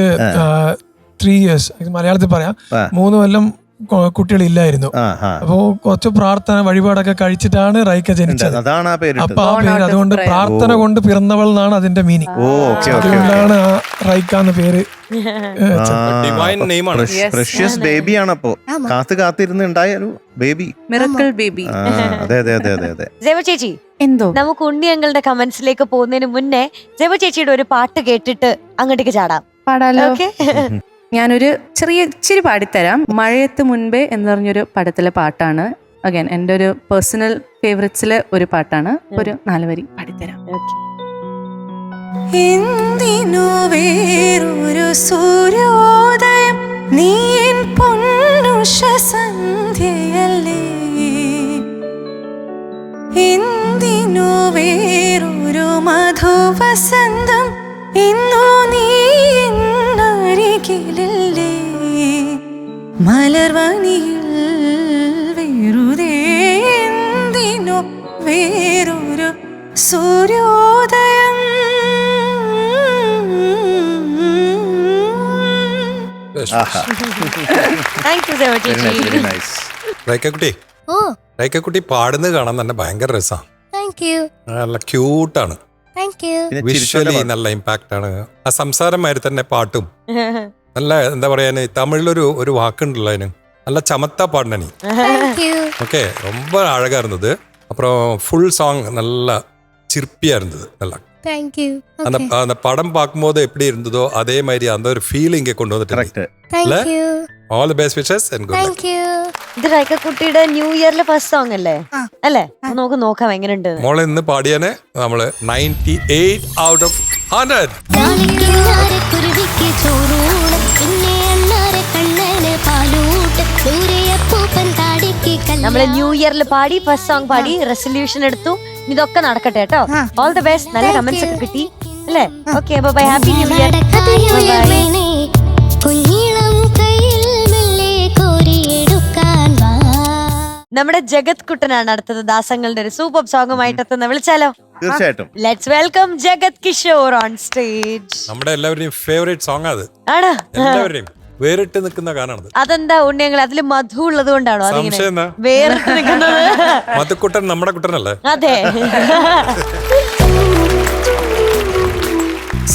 Speaker 7: 3 years മലയാളത്തിൽ പറയാം 3 കൊല്ലം കുട്ടികളില്ലായിരുന്നു. അപ്പോ കുറച്ച് പ്രാർത്ഥന വഴിപാടൊക്കെ കഴിച്ചിട്ടാണ് റൈക്ക ജനിച്ചത്.
Speaker 3: അതാണ് ആ പേര്.
Speaker 7: അപ്പൊ ആ പേര് അതുകൊണ്ട് പ്രാർത്ഥന കൊണ്ട് പിറന്നവൾ എന്നാണ് അതിന്റെ മീനിങ്. അതുകൊണ്ടാണ് ആ റൈക്ക എന്ന പേര്.
Speaker 3: പ്രഷ്യസ് ബേബി ആണപ്പോ, കാത്തിരുന്ന് ഉണ്ടായ ഒരു ബേബി,
Speaker 4: മിറക്കിൾ ബേബി.
Speaker 3: അതെ അതെ അതെ അതെ അതെ.
Speaker 2: ജയമ ചേച്ചി,
Speaker 4: എന്തോ
Speaker 2: നമുക്ക് ഉണ്ണിയങ്ങളുടെ കമന്റ്സിലേക്ക് പോകുന്നതിന് മുന്നേ ജയമ ചേച്ചിയുടെ ഒരു പാട്ട് കേട്ടിട്ട് അങ്ങോട്ടേക്ക് ചാടാം.
Speaker 4: പാടാലോ?
Speaker 2: ഓക്കെ.
Speaker 4: ഞാനൊരു ഇച്ചിരി പാടിത്തരാം. മഴയത്ത് മുൻപേ എന്ന് പറഞ്ഞൊരു പടത്തിലെ പാട്ടാണ്. അഗൈൻ എൻ്റെ ഒരു പേഴ്സണൽ ഫേവറേറ്റ്സിലെ ഒരു പാട്ടാണ്. ഒരു 4 വരി പാടിത്തരാം. എന്തിനു വേറൊരു സൂര്യോദയം, നീ എൻ പൊന്നുഷ സന്ധ്യയല്ലേ, എന്തിനു വേറൊരു മധുവസന്തം, ഇന്നു നീ എന്നരികിലല്ലേ, മലർവനിയിൽ വേറുതേ, എന്തിനു വേറൊരു സൂര്യോദയം.
Speaker 5: റൈക്കക്കുട്ടി പാടുന്നത് കാണാൻ തന്നെ ഭയങ്കര രസമാണ്. നല്ല ക്യൂട്ടാണ്, വിഷ്വലി നല്ല ഇമ്പാക്ട് ആണ്. ആ സംസാരമാതിരി തന്നെ പാട്ടും നല്ല എന്താ പറയാ, തമിഴിലൊരു വാക്കുണ്ടല്ലോ അതിന്, നല്ല ചമത്ത പാടണി. ഓക്കെ, ரொம்ப அழகா இருந்தது. அப்புறம் ஃபுல் சாங் நல்லா சிற்பியா இருந்தது. நல்லா
Speaker 1: தேங்க்யூ.
Speaker 5: அந்த படம் பார்க்கும்போது எப்படி இருந்ததோ அதே மாதிரி அந்த ഒരു ഫീലിംഗ് കൊണ്ടുവന്നിട്ടുണ്ട്.
Speaker 3: Correct.
Speaker 1: Thank you.
Speaker 5: All the best wishes and good luck.
Speaker 1: Thank you.
Speaker 2: ഇത് റൈക്കക്കുട്ടിയുടെ ന്യൂ ഇയറിലെ ഫസ്റ്റ് സോങ് അല്ലേ? അല്ലേ? നമുക്ക് നോക്കാം എങ്ങനെയുണ്ട്.
Speaker 5: മോളെ ഇന്ന് പാടിയനെ നമ്മള് 98 ഔട്ട് ഓഫ് 100.
Speaker 6: കുരുവിക്ക് ചോറൂട് പിന്നെ അന്നാരെ കണ്ണന് പാലൂട്ട് സൂര്യപ്പൂപ്പൻ താടിക്ക്
Speaker 2: നമ്മള് ന്യൂ ഇയറിൽ പാടി ഫസ്റ്റ് സോങ് പാടി റെസൊല്യൂഷൻ എടുത്തു. ഇതൊക്കെ നടക്കട്ടെ കേട്ടോ. All the best. നല്ല കമന്റ്സ് ഒക്കെ കിട്ടി അല്ലേ? Okay bye. Happy new year.
Speaker 6: കുഞ്ഞിളം കയ്യിൽ മെല്ലെ കോരിയെടുക്കാൻ വാ.
Speaker 2: നമ്മുടെ ജഗത് കുട്ടനാണ് അടുത്തത് ദാസങ്ങളുടെ ഒരു സൂപ്പർ സോങ്ങുമായിട്ട് എത്തുന്ന. വിളിച്ചാലോ?
Speaker 3: തീർച്ചയായിട്ടും.
Speaker 2: Let's welcome Jagat Kishore on stage.
Speaker 5: നമ്മുടെ എല്ലാവരുടെയും ഫേവറേറ്റ് സോങ് അത്.
Speaker 2: ആണോ?
Speaker 5: എല്ലാവരുടെയും വേറിട്ട് നിൽക്കുന്ന ഗാനാണത്.
Speaker 2: അതെന്താ ഉണ്ണിയങ്ങൾ അതില് മധു ഉള്ളത് കൊണ്ടാണോ അതിങ്ങനെ
Speaker 5: സംശയം എന്നാ?
Speaker 2: വേറിട്ട് നിൽക്കുന്നത്?
Speaker 5: മധുക്കുട്ടൻ നമ്മുടെ കുട്ടനല്ലേ?
Speaker 2: അതെ.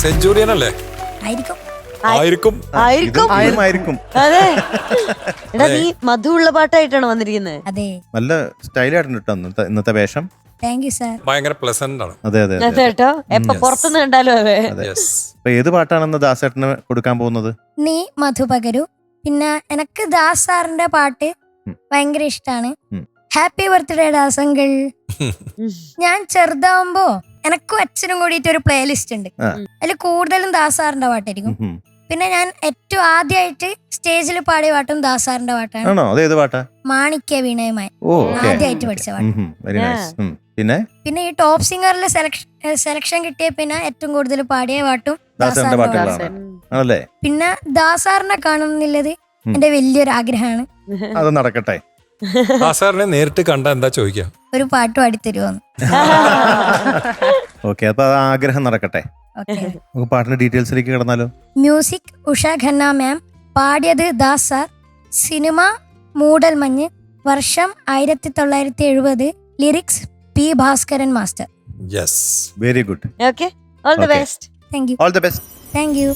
Speaker 5: സെഞ്ചുറിയൻ അല്ലേ?
Speaker 6: ആയിരിക്കും.
Speaker 5: ആയിരിക്കും.
Speaker 2: ആയിരിക്കും.
Speaker 3: ആയിരിക്കും.
Speaker 2: അതെ. എടാ നീ മധു ഉള്ള പാട്ടായിട്ടാണ് വന്നിരിക്കുന്നത്.
Speaker 6: അതെ.
Speaker 3: നല്ല സ്റ്റൈലായിട്ടുണ്ട് കേട്ടോ ഇന്നത്തെ വേഷം.
Speaker 6: Thank you sir.
Speaker 5: ഭയങ്കര പ്ലസന്റ് ആണ്.
Speaker 3: അതെ അതെ
Speaker 2: അതെ കേട്ടോ. എപ്പൊ പുറത്തുനിന്ന് കണ്ടാലും അതെ.
Speaker 5: Yes.
Speaker 3: അപ്പൊ ഏത് പാട്ടാണെന്ന് ദാസേട്ടന് കൊടുക്കാൻ പോകുന്നത്?
Speaker 6: നീ മധു പകരു. പിന്നെ എനക്ക് ദാസ് സാറിന്റെ പാട്ട് ഭയങ്കര ഇഷ്ടാണ്. ഹാപ്പി ബർത്ത്ഡേ ദാസങ്കൾ. ഞാൻ ചെറുതാവുമ്പോ എനക്കും അച്ഛനും കൂടിയിട്ട് ഒരു പ്ലേലിസ്റ്റ് ഉണ്ട്. അതിൽ കൂടുതലും ദാസ് സാറിന്റെ പാട്ടായിരിക്കും. പിന്നെ ഞാൻ ഏറ്റവും ആദ്യമായിട്ട് സ്റ്റേജിൽ പാടിയ പാട്ടും ദാസ് സാറിന്റെ പാട്ടാണ്.
Speaker 3: ആണോ? അതേത് പാട്ടാ?
Speaker 6: മാണിക്യ വീണയുമായി ആദ്യമായിട്ട് പഠിച്ച പാട്ട്.
Speaker 3: Very nice. പിന്നെ
Speaker 6: ഈ ടോപ്പ് സിംഗറിൽ സെലക്ഷൻ കിട്ടിയ പിന്നെ ഏറ്റവും കൂടുതൽ പാടിയ പാട്ടും ദാസ്
Speaker 3: ദാസേട്ടന്റെ
Speaker 6: സാറിന്റെ
Speaker 3: പാട്ടുകളാണ് ആണല്ലേ?
Speaker 6: പിന്നെ ദാസ് സാറിനെ കാണുന്നില്ലത് എന്റെ വലിയൊരു ആഗ്രഹമാണ്.
Speaker 3: അത് നടക്കട്ടെ.
Speaker 5: ആ സാറിനെ നേരിട്ട് കണ്ട എന്താ ചോദിക്കാം?
Speaker 6: ഒരു പാട്ട് പാടിത്തരുമോന്ന്.
Speaker 3: ഓക്കെ, അപ്പൊ ആ ആഗ്രഹം നടക്കട്ടെ. നമുക്ക് പാട്ടിന്റെ ഡീറ്റെയിൽസിലേക്ക് കിടന്നാലോ?
Speaker 6: മ്യൂസിക് ഉഷ ഖന്ന മാം, പാടിയത് ദാസ് സാർ, സിനിമ മൂടൽ മഞ്ഞ്, വർഷം 1970, lyrics P Bhaskaran master.
Speaker 5: Yes.
Speaker 3: Very good.
Speaker 2: Okay all the
Speaker 3: Okay.
Speaker 2: Best.
Speaker 6: Thank you.
Speaker 3: All the best.
Speaker 6: Thank you.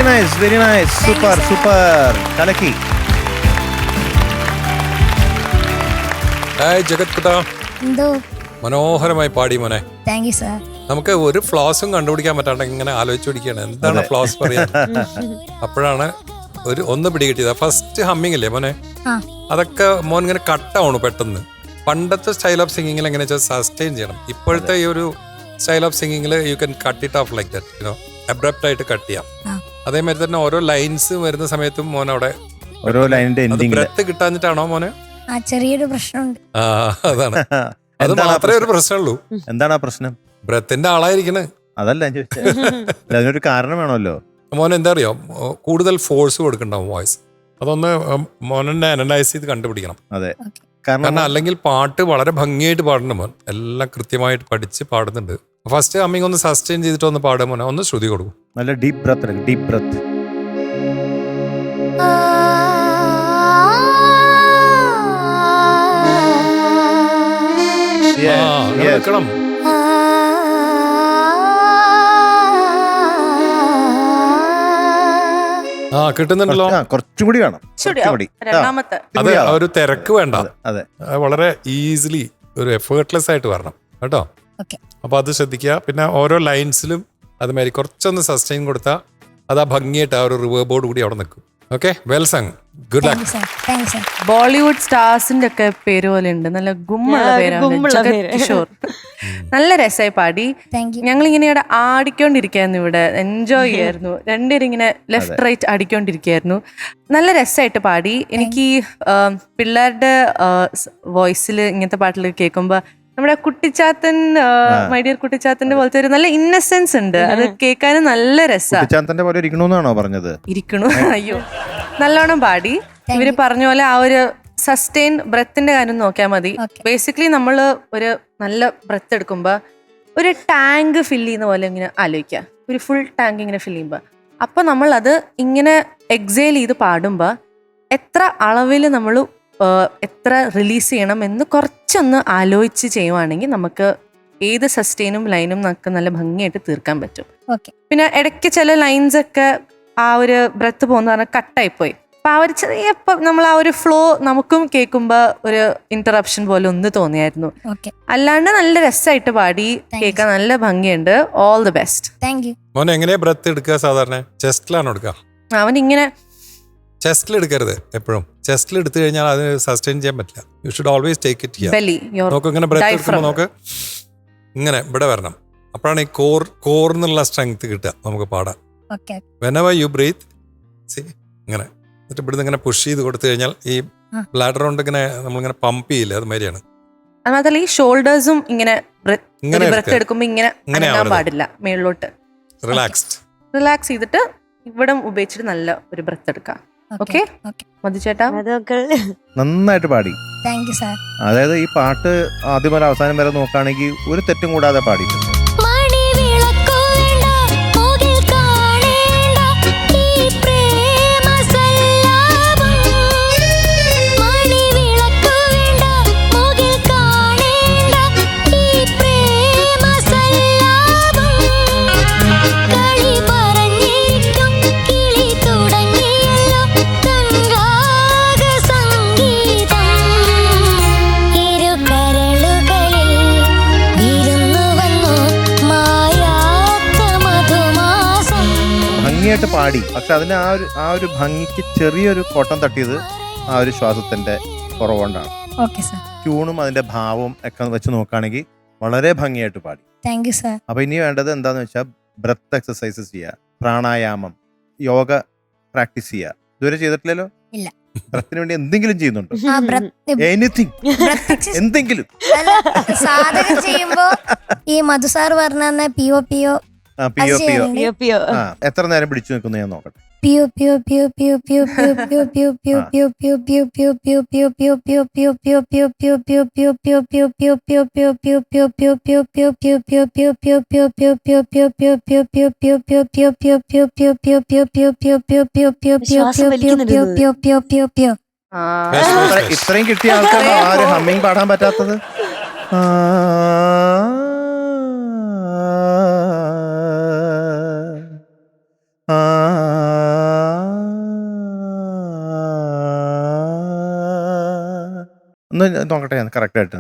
Speaker 3: Very nice, super super, കലക്കി.
Speaker 5: ജഗത് കുട്ടാ,
Speaker 6: എന്തോ
Speaker 5: മനോഹരമായി പാടി മോനെ.
Speaker 6: Thank you sir.
Speaker 5: നമുക്ക് ഒരു ഫ്ലോസും കണ്ടുപിടിക്കാൻ പറ്റാണ്ട് ഇങ്ങനെ ആലോചിച്ചു പിടിക്കുകയാണ് എന്താണ് ഫ്ലോസ് പറയാൻ. അപ്പോഴാണ് ഒന്ന് പിടികിട്ടിയത്. ഫസ്റ്റ് ഹമ്മിങ് ഇല്ലേ മോനെ, അതൊക്കെ മോൻ ഇങ്ങനെ കട്ടാവണു പെട്ടെന്ന്. പണ്ടത്തെ സ്റ്റൈൽ ഓഫ് സിംഗിങ്ങിൽ എങ്ങനെ വെച്ചാൽ സസ്റ്റെയിൻ ചെയ്യണം. ഇപ്പോഴത്തെ ഈ ഒരു സ്റ്റൈൽ ഓഫ് സിംഗിങ്ങിൽ you can cut it off like that, you know, abrupt ആയിട്ട് കട്ട് ചെയ്യാം. അതേമാതിരി തന്നെ ഓരോ ലൈൻസ് വരുന്ന സമയത്തും മോൻ അവിടെ
Speaker 3: ഓരോ ലൈനിന്റെ
Speaker 5: ബ്രെത്ത് കിട്ടാഞ്ഞിട്ടാണോ മോനെ?
Speaker 6: ചെറിയൊരു പ്രശ്നമുണ്ട്.
Speaker 5: അതാണ്, അത് മാത്രമേ ഒരു പ്രശ്നമുള്ളൂ.
Speaker 3: എന്താണ് ആ പ്രശ്നം?
Speaker 5: ബ്രെത്തിന്റെ ആളായിരിക്കണേ.
Speaker 3: അതല്ല ഞാൻ ചോദിച്ചത്, അതിനൊരു കാരണം വേണമല്ലോ.
Speaker 5: മോൻ എന്താ അറിയോ, കൂടുതൽ ഫോഴ്സ് കൊടുക്കണ്ടാവും വോയിസ്. അതൊന്ന് മോനെ അനലൈസ് ചെയ്ത് കണ്ടുപിടിക്കണം.
Speaker 3: അതെ,
Speaker 5: കാരണം അല്ലെങ്കിൽ പാട്ട് വളരെ ഭംഗിയായിട്ട് പാടുന്നുണ്ട് മോൻ, എല്ലാം കൃത്യമായിട്ട് പഠിച്ച് പാടുന്നുണ്ട്. ഫസ്റ്റ് അമ്മിങ് ഒന്ന് സസ്റ്റെയിൻ ചെയ്തിട്ട് ഒന്ന് പാടുക മോനെ, ഒന്ന് ശ്രുതി കൊടുക്കും.
Speaker 3: നല്ല ഡീപ് ബ്രത്ത്, ഡീപ് ബ്രത്ത്.
Speaker 5: വെക്കണം. കിട്ടുന്നുണ്ടല്ലോ.
Speaker 3: കുറച്ചും കൂടി വേണം.
Speaker 4: രണ്ടാമത്തെ
Speaker 5: അത് ഒരു തിരക്ക് വേണ്ട,
Speaker 3: അതെ,
Speaker 5: വളരെ ഈസിലി ഒരു എഫേർട്ട്ലെസ് ആയിട്ട് വരണം കേട്ടോ. അപ്പൊ അത് ശ്രദ്ധിക്കുക. പിന്നെ ഓരോ ലൈൻസിലും അതുമാതിരി കുറച്ചൊന്ന് സസ്റ്റെയിൻ കൊടുത്താൽ അത് ആ ഭംഗിയായിട്ട് ആ ഒരു റിവേർബോർഡ് കൂടി അവിടെ നിൽക്കും. Okay, well sung, good luck.
Speaker 4: Bollywood സ്റ്റാർസിന്റെ ഒക്കെ പേര് പോലെ ഉണ്ട്, നല്ല ഗുമ്മുള്ള പേരാണ് ജഗത് കിഷോർ. നല്ല രസമായി പാടി. ഞങ്ങളിങ്ങനെ ഇവിടെ ആടിക്കൊണ്ടിരിക്കുകയായിരുന്നു, ഇവിടെ എൻജോയ് ചെയ്യായിരുന്നു. രണ്ടുപേരും ഇങ്ങനെ ലെഫ്റ്റ് റൈറ്റ് ആടിക്കൊണ്ടിരിക്കുകയായിരുന്നു. നല്ല രസമായിട്ട് പാടി. എനിക്ക് പിള്ളേരുടെ വോയിസിൽ ഇങ്ങനത്തെ പാട്ടിൽ കേൾക്കുമ്പോൾ നമ്മുടെ കുട്ടിച്ചാത്തൻ, മൈ ഡിയർ കുട്ടിച്ചാത്തന്റെ പോലത്തെ ഒരു നല്ല ഇന്നസെൻസ് ഉണ്ട്. അത് കേൾക്കാനും നല്ല രസമാണ്.
Speaker 3: പോലെ ഇരിക്കണോന്നാണോ പറഞ്ഞത്?
Speaker 4: ഇരിക്കണു, അയ്യോ, നല്ലോണം പാടി. ഇവര് പറഞ്ഞ പോലെ ആ ഒരു സസ്റ്റെയിൻ ബ്രെത്തിന്റെ കാര്യം നോക്കിയാൽ മതി. ബേസിക്കലി നമ്മൾ ഒരു നല്ല ബ്രെത്ത് എടുക്കുമ്പോൾ ഒരു ടാങ്ക് ഫില്ല് ചെയ്യുന്ന പോലെ ഇങ്ങനെ ആലോചിക്കുക, ഒരു ഫുൾ ടാങ്ക് ഇങ്ങനെ ഫില്ല് ചെയ്യുമ്പോൾ. അപ്പൊ നമ്മൾ അത് ഇങ്ങനെ എക്സേൽ ചെയ്ത് പാടുമ്പോൾ എത്ര അളവിൽ നമ്മൾ എത്ര റിലീസ് ചെയ്യണം എന്ന് കുറച്ചൊന്ന് ആലോചിച്ച് ചെയ്യുവാണെങ്കിൽ നമുക്ക് ഏത് സസ്റ്റെയിനും ലൈനും നമുക്ക് നല്ല ഭംഗിയായിട്ട് തീർക്കാൻ പറ്റും. പിന്നെ ഇടയ്ക്ക് ചില ലൈൻസ് ഒക്കെ ആ ഒരു ബ്രെത്ത് പോകുന്ന പറഞ്ഞാൽ കട്ടായിപ്പോയി. അപ്പൊ ആ ഒരു ചെറിയ നമ്മൾ ആ ഒരു ഫ്ലോ നമുക്കും കേൾക്കുമ്പോൾ ഒരു ഇന്ററപ്ഷൻ പോലെ ഒന്ന് തോന്നിയായിരുന്നു. അല്ലാണ്ട് നല്ല രസമായിട്ട് പാടി, കേൾക്കാൻ നല്ല ഭംഗിയുണ്ട്. All the best.
Speaker 5: മോനെ എങ്ങനെയാ ബ്രെത്ത് എടുക്കുക? സാധാരണ ചെസ്റ്റിലാണോ എടുക്കുക?
Speaker 4: അവൻ ഇങ്ങനെ
Speaker 5: ചെസ്റ്റിൽ എടുക്കരുത് എപ്പോഴും. ചെസ്റ്റിൽ എടുത്തു കഴിഞ്ഞാൽ അത് സസ്റ്റെയിൻ ചെയ്യാൻ പറ്റില്ല. You should always take it here. നോക്ക്, ഇങ്ങനെ ബ്രെത്ത് എടുക്കുമ്പോൾ നോക്ക്, ഇങ്ങനെ ഇവിടെ വരണം. അപ്പോഴാണ് ഈ കോർന്നുള്ള സ്ട്രെങ്ത് കിട്ടുക നമുക്ക് പാടാൻ. വെനെവർ യു ബ്രീത്ത്, സി ഇങ്ങനെ, എന്നിട്ട് ഇവിടുന്ന് ഇങ്ങനെ പുഷ് ചെയ്ത് കൊടുത്തു കഴിഞ്ഞാൽ ഈ ബ്ലാഡർ കൊണ്ട് ഇങ്ങനെ നമ്മളിങ്ങനെ പമ്പ് ചെയ്യില്ല, അത് മാതിരിയാണ്.
Speaker 4: അതുമാത്രല്ല ഈ ഷോൾഡേഴ്സും ഇങ്ങനെ ബ്രെത്ത് എടുക്കുമ്പോൾ ഇങ്ങനെ അനങ്ങാൻ പാടില്ല, മേളിലോട്ട് റിലാക്സ് ചെയ്തിട്ട് ഇവിടെ ഉപയോഗിച്ചിട്ട് നല്ല ഒരു ബ്രെത്ത് എടുക്കാം. ഓക്കെ മധുചേട്ടാ,
Speaker 3: നന്നായിട്ട് പാടി. അതായത് ഈ പാട്ട് ആദ്യം മുതൽ അവസാനം വരെ നോക്കുകയാണെങ്കിൽ ഒരു തെറ്റും കൂടാതെ പാടിയിട്ടുണ്ട്. ഭംഗിയായിട്ട് പാടി. പക്ഷെ അതിന് ആ ഒരു ഭംഗിക്ക് ചെറിയൊരു കോട്ടം തട്ടിയത് ആ ഒരു ശ്വാസത്തിന്റെ കുറവുകൊണ്ടാണ്. ട്യൂണും അതിന്റെ ഭാവവും ഒക്കെ വെച്ച് നോക്കുകയാണെങ്കിൽ വളരെ ഭംഗിയായിട്ട് പാടി. അപ്പൊ ഇനി വേണ്ടത് എന്താന്ന് വെച്ചാൽ ബ്രെത്ത് എക്സസൈസസ് ചെയ്യുക, പ്രാണായാമം, യോഗ പ്രാക്ടീസ് ചെയ്യുക. ഇതുവരെ ചെയ്തിട്ടില്ലല്ലോ? ബ്രെത്തിന് വേണ്ടി എന്തെങ്കിലും ചെയ്യുന്നുണ്ടോ? എനിത്തിങ്, എന്തെങ്കിലും.
Speaker 6: സാധകം ചെയ്യുമ്പോ ഈ മധു സാർ പറഞ്ഞ പിയോ പിയോ
Speaker 3: എത്ര നേരം പിടിച്ചു നിൽക്കുന്നു ഞാൻ നോക്കട്ടെ. ഇത്രയും കിട്ടിയ ആൾക്കാർ ആര് ഹമ്മിങ് പാടാൻ പറ്റാത്തത്? ആ ഒന്ന് നോക്കട്ടെ ഞാൻ കറക്റ്റായിട്ട്.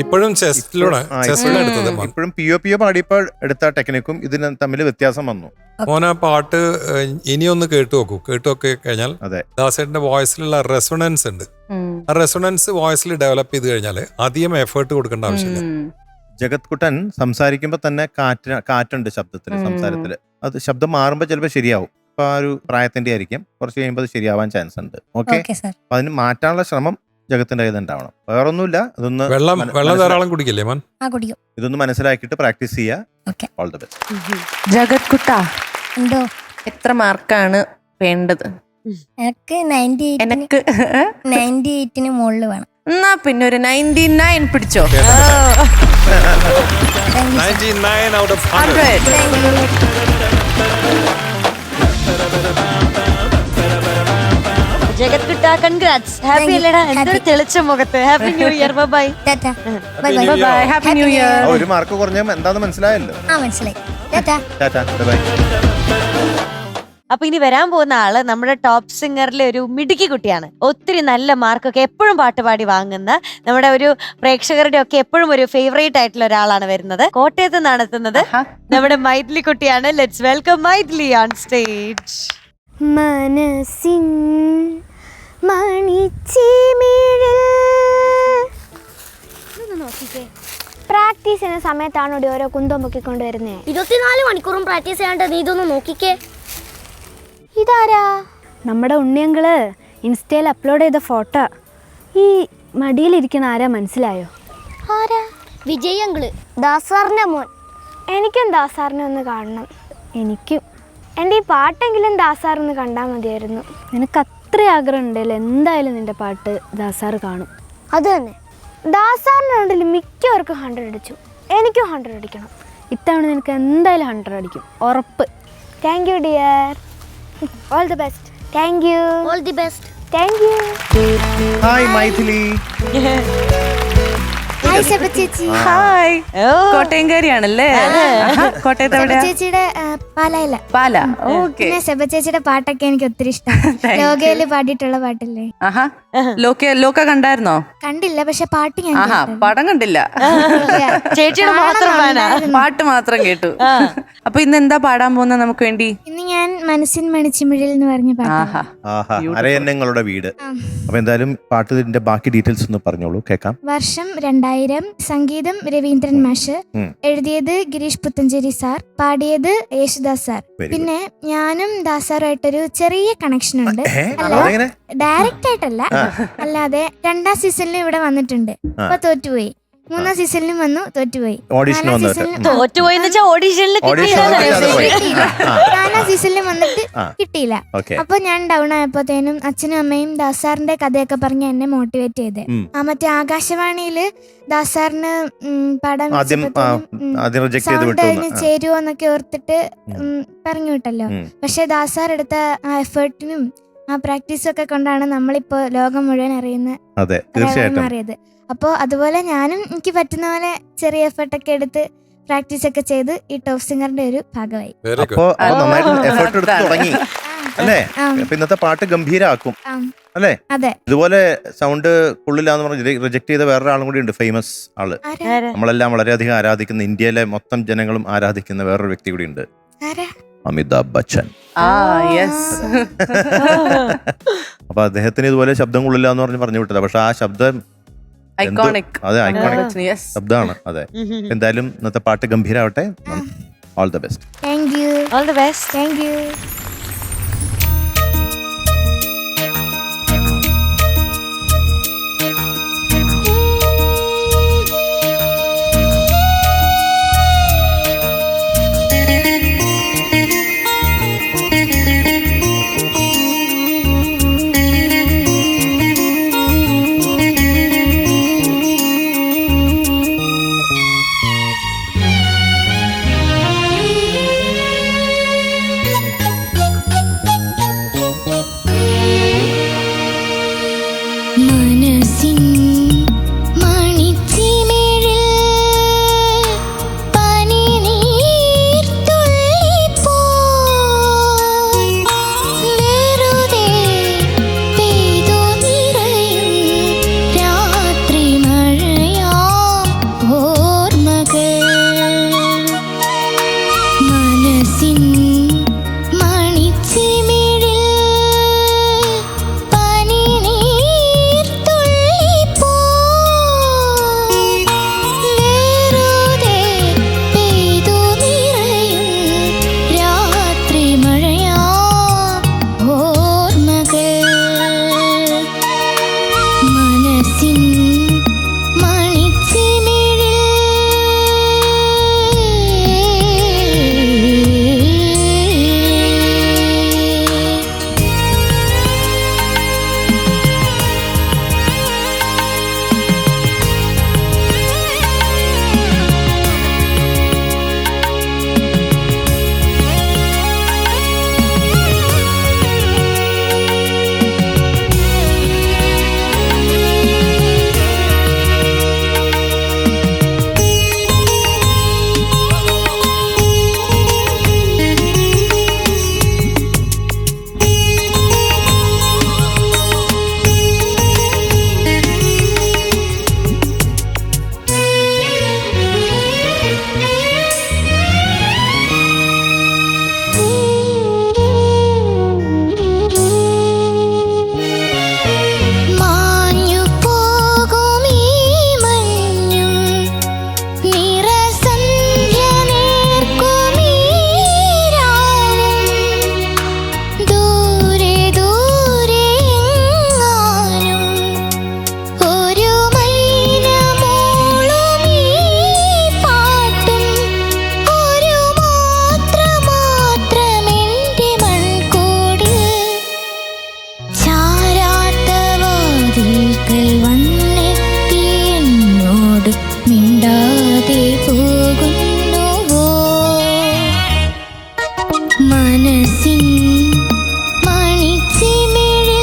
Speaker 5: ഇപ്പോഴും ചെസ്റ്റിലൂടെ എടുത്തത് മോൻ.
Speaker 3: ഇപ്പോഴും പിയോ പാടിയപ്പോൾ എടുത്ത ടെക്നിക്കും ഇതിന് തമ്മിൽ വ്യത്യാസം വന്നു.
Speaker 5: മോൻ ആ പാട്ട് ഇനിയൊന്ന് കേട്ടു നോക്കി കഴിഞ്ഞാൽ
Speaker 3: അതെ.
Speaker 5: ദാസേട്ടന്റെ വോയിസിലുള്ള റെസൊണൻസ് ഉണ്ട്. ആ റെസൊണൻസ് വോയിസിൽ ഡെവലപ്പ് ചെയ്ത് കഴിഞ്ഞാൽ അധികം എഫേർട്ട് കൊടുക്കേണ്ട ആവശ്യമില്ല.
Speaker 3: ജഗത് കുട്ടൻ സംസാരിക്കുമ്പോൾ തന്നെ കാറ്റുണ്ട് ശബ്ദത്തിൽ, സംസാരത്തില്. അത് ശബ്ദം മാറുമ്പോൾ ചിലപ്പോൾ ശരിയാവും. ഇപ്പൊ ആ ഒരു പ്രായത്തിന്റെ ആയിരിക്കും, കുറച്ച് കഴിയുമ്പോൾ അത് ശരിയാവാൻ ചാൻസ് ഉണ്ട്. ഓക്കെ, അപ്പൊ അതിന് മാറ്റാനുള്ള ശ്രമം ജഗത്തിന്റെ കയ്യിൽ ഉണ്ടാവണം. വേറൊന്നുമില്ല, അതൊന്ന്
Speaker 5: വെള്ളം ധാരാളം കുടിക്കില്ലേ മോൻ?
Speaker 3: ഇതൊന്ന് മനസ്സിലാക്കിയിട്ട് പ്രാക്ടീസ് ചെയ്യുക. All the best.
Speaker 4: ജഗത് കുട്ട,
Speaker 6: എന്തോ
Speaker 4: എത്ര മാർക്കാണ് വേണ്ടത്?
Speaker 6: എനിക്ക് 98 മുകളിൽ വേണം.
Speaker 4: എന്നാ പിന്നെ ഒരു 99 പിടിച്ചോ.
Speaker 5: 99 out of 100.
Speaker 2: ജഗത് കുട്ട, കൺഗ്രാറ്റ്സ്. ഹാപ്പി അല്ലേടാ? എന്തൊരു തെളിച്ച മുഖത്ത്. Happy new year. Bye
Speaker 6: tata. Bye
Speaker 5: Happy New
Speaker 6: bye.
Speaker 5: Year.
Speaker 4: Happy new year.
Speaker 3: ഒരു മാർക്ക് കുറഞ്ഞ എന്താന്ന് മനസ്സിലായല്ലോ.
Speaker 6: മനസ്സിലായി. ടാറ്റാ.
Speaker 3: Tata, bye.
Speaker 2: അപ്പൊ ഇനി വരാൻ പോകുന്ന ആള് നമ്മുടെ ടോപ്പ് സിംഗറിലെ ഒരു മിടുക്കി കുട്ടിയാണ്. ഒത്തിരി നല്ല മാർക്കൊക്കെ എപ്പോഴും പാട്ട് പാടി വാങ്ങുന്ന, നമ്മുടെ ഒരു പ്രേക്ഷകരുടെ ഒക്കെ എപ്പോഴും ഒരു ഫേവറേറ്റ് ആയിട്ടുള്ള ഒരാളാണ് വരുന്നത്. കോട്ടയത്ത് നിന്നാണ് എത്തുന്നത്. നമ്മുടെ മൈഥിലി കുട്ടിയാണ്. Let's welcome Maithili on stage.
Speaker 8: മനസ്സിൻ മണിച്ചിമിഴിൽ നോക്കിക്കേ, പ്രാക്ടീസ് ചെയ്യുന്ന സമയത്താണ് ഓരോ കുന്തം പൊക്കിക്കൊണ്ട് വരുന്നേ.
Speaker 9: 24 മണിക്കൂറും പ്രാക്ടീസ് ചെയ്യാണ്ട് നീ ഇതൊന്ന് നോക്കിക്കേ.
Speaker 8: ഇതാരാ? നമ്മുടെ ഉണ്ണിയങ്കള് ഇൻസ്റ്റയിൽ അപ്ലോഡ് ചെയ്ത ഫോട്ടോ. ഈ മടിയിലിരിക്കുന്ന ആരാ, മനസ്സിലായോ?
Speaker 9: ആരാ? വിജയ് അങ്കിള്, ദാസാറിന്റെ മോൻ.
Speaker 8: എനിക്കും ദാസാറിനെ ഒന്ന് കാണണം. എനിക്കും. എൻ്റെ ഈ പാട്ടെങ്കിലും ദാസാറൊന്ന് കണ്ടാൽ മതിയായിരുന്നു. നിനക്ക് അത്ര ആഗ്രഹം ഉണ്ടല്ലോ, എന്തായാലും നിൻ്റെ പാട്ട് ദാസാറ് കാണും.
Speaker 9: അത് തന്നെ.
Speaker 8: ദാസാറിനുണ്ടെങ്കിൽ മിക്കവർക്കും 100 അടിച്ചു. എനിക്കും 100 അടിക്കണം. ഇത്തവണ നിനക്ക് എന്തായാലും 100 അടിക്കും, ഉറപ്പ്. Thank you dear. All the best. Thank you.
Speaker 9: All the best.
Speaker 8: Thank you.
Speaker 3: Hi Mythili.
Speaker 6: Hi Seba ചേച്ചി.
Speaker 4: ഹായ്. കോട്ടയംകാരിയാണല്ലേ? കോട്ടയത്ത്
Speaker 6: സെബ
Speaker 4: എവിടെയാ?
Speaker 6: ചേച്ചിയുടെ പാലയില.
Speaker 4: പാല. ഓക്കെ.
Speaker 6: പിന്നെ സെബ ചേച്ചിയുടെ പാട്ടൊക്കെ എനിക്ക് ഒത്തിരി ഇഷ്ടമാണ്. ലോകയില് പാടിയിട്ടുള്ള പാട്ടില്ലേ?
Speaker 4: ആഹാ. ലോക കണ്ടായിരുന്നോ?
Speaker 6: കണ്ടില്ല, പക്ഷെ പാട്ട് ഞാൻ
Speaker 4: ആഹാ, പടം കണ്ടില്ല,
Speaker 2: ചേച്ചിയുടെ മാത്രം ഫാനാ.
Speaker 4: പാട്ട് മാത്രം കേട്ടു. അപ്പൊ ഇന്ന് എന്താ പാടാൻ പോകുന്ന നമുക്ക് വേണ്ടി?
Speaker 6: ഇന്ന് ഞാൻ മനസ്സിൻ മണിച്ചിമിഴിൽ എന്ന് പറഞ്ഞ പാട്ട്.
Speaker 4: ആഹാ.
Speaker 3: ആഹാ, അരയന്നങ്ങളുടെ വീട്. അപ്പൊ എന്തായാലും പാട്ടിന്റെ ബാക്കി ഡീറ്റെയിൽസ് ഒന്ന് പറഞ്ഞോളൂ, കേൾക്കാം.
Speaker 6: വർഷം 2000, സംഗീതം രവീന്ദ്രൻ മാഷ്, എഴുതിയത് ഗിരീഷ് പുത്തഞ്ചേരി സാർ, പാടിയത് യേശുദാസ് സാർ. പിന്നെ ഞാനും ദാസാറുമായിട്ടൊരു ചെറിയ കണക്ഷൻ ഉണ്ട്. അല്ല, ഡയറക്റ്റ് ആയിട്ടല്ല, അല്ലാതെ 2ാം സീസണിലും ഇവിടെ വന്നിട്ടുണ്ട്. അപ്പൊ തോറ്റുപോയി. 3ാം സീസണിലും വന്നു, തോറ്റുപോയി.
Speaker 2: തോറ്റുപോയി ഓഡീഷനിൽ
Speaker 6: 4ാം സീസണിലും വന്നിട്ട് കിട്ടിയില്ല. അപ്പൊ ഞാൻ ഡൗൺ ആയപ്പോഴത്തേനും അച്ഛനും അമ്മയും ദാസാറിന്റെ കഥയൊക്കെ പറഞ്ഞ് എന്നെ മോട്ടിവേറ്റ് ചെയ്തേ. മറ്റേ ആകാശവാണിയില് ദാസാറിന് പാടാൻ സൗണ്ട് അതിന് ചേരുവോന്നൊക്കെ ഓർത്തിട്ട് പറഞ്ഞു വിട്ടല്ലോ. പക്ഷെ ദാസാർ എടുത്ത ആ എഫേർട്ടിനും ആ പ്രാക്ടീസും ഒക്കെ കൊണ്ടാണ് നമ്മളിപ്പോ ലോകം മുഴുവൻ അറിയുന്ന മാറിയത്. അപ്പോൾ അതുപോലെ ഞാനും എനിക്ക് പറ്റുന്ന പോലെ ചെറിയ എഫേർട്ടൊക്കെ എടുത്ത് പ്രാക്ടീസ് ഒക്കെ ചെയ്ത് ഈ ടോപ്പ് സിംഗറിന്റെ ഒരു ഭാഗമായി.
Speaker 3: അല്ലേ? ഇന്നത്തെ പാട്ട് ഗംഭീരാക്കും അല്ലേ?
Speaker 6: അതെ.
Speaker 3: ഇതുപോലെ സൗണ്ട് കൊള്ളില്ലാന്ന് പറഞ്ഞ് റിജക്ട് ചെയ്ത വേറൊരാളും കൂടി ഉണ്ട്, ഫേമസ് ആള്. നമ്മളെല്ലാം വളരെയധികം ആരാധിക്കുന്ന, ഇന്ത്യയിലെ മൊത്തം ജനങ്ങളും ആരാധിക്കുന്ന വേറൊരു വ്യക്തി കൂടി ഉണ്ട്, അമിതാഭ് ബച്ചൻ. അപ്പൊ അദ്ദേഹത്തിന് ഇതുപോലെ ശബ്ദം കൊള്ളില്ല എന്ന് പറഞ്ഞു വിട്ടത്. പക്ഷെ ആ ശബ്ദം അതെ, ഐക്കോണിക് ശബ്ദമാണ്. അതെ. എന്തായാലും ഇന്നത്തെ പാട്ട് ഗംഭീരാവട്ടെ. All the best.
Speaker 6: Thank you.
Speaker 2: All the best.
Speaker 6: Thank you.
Speaker 9: മനസ്സിൻ മണിച്ചിമിഴിൽ മനസ്സിൻ മണിച്ചിമിഴിൽ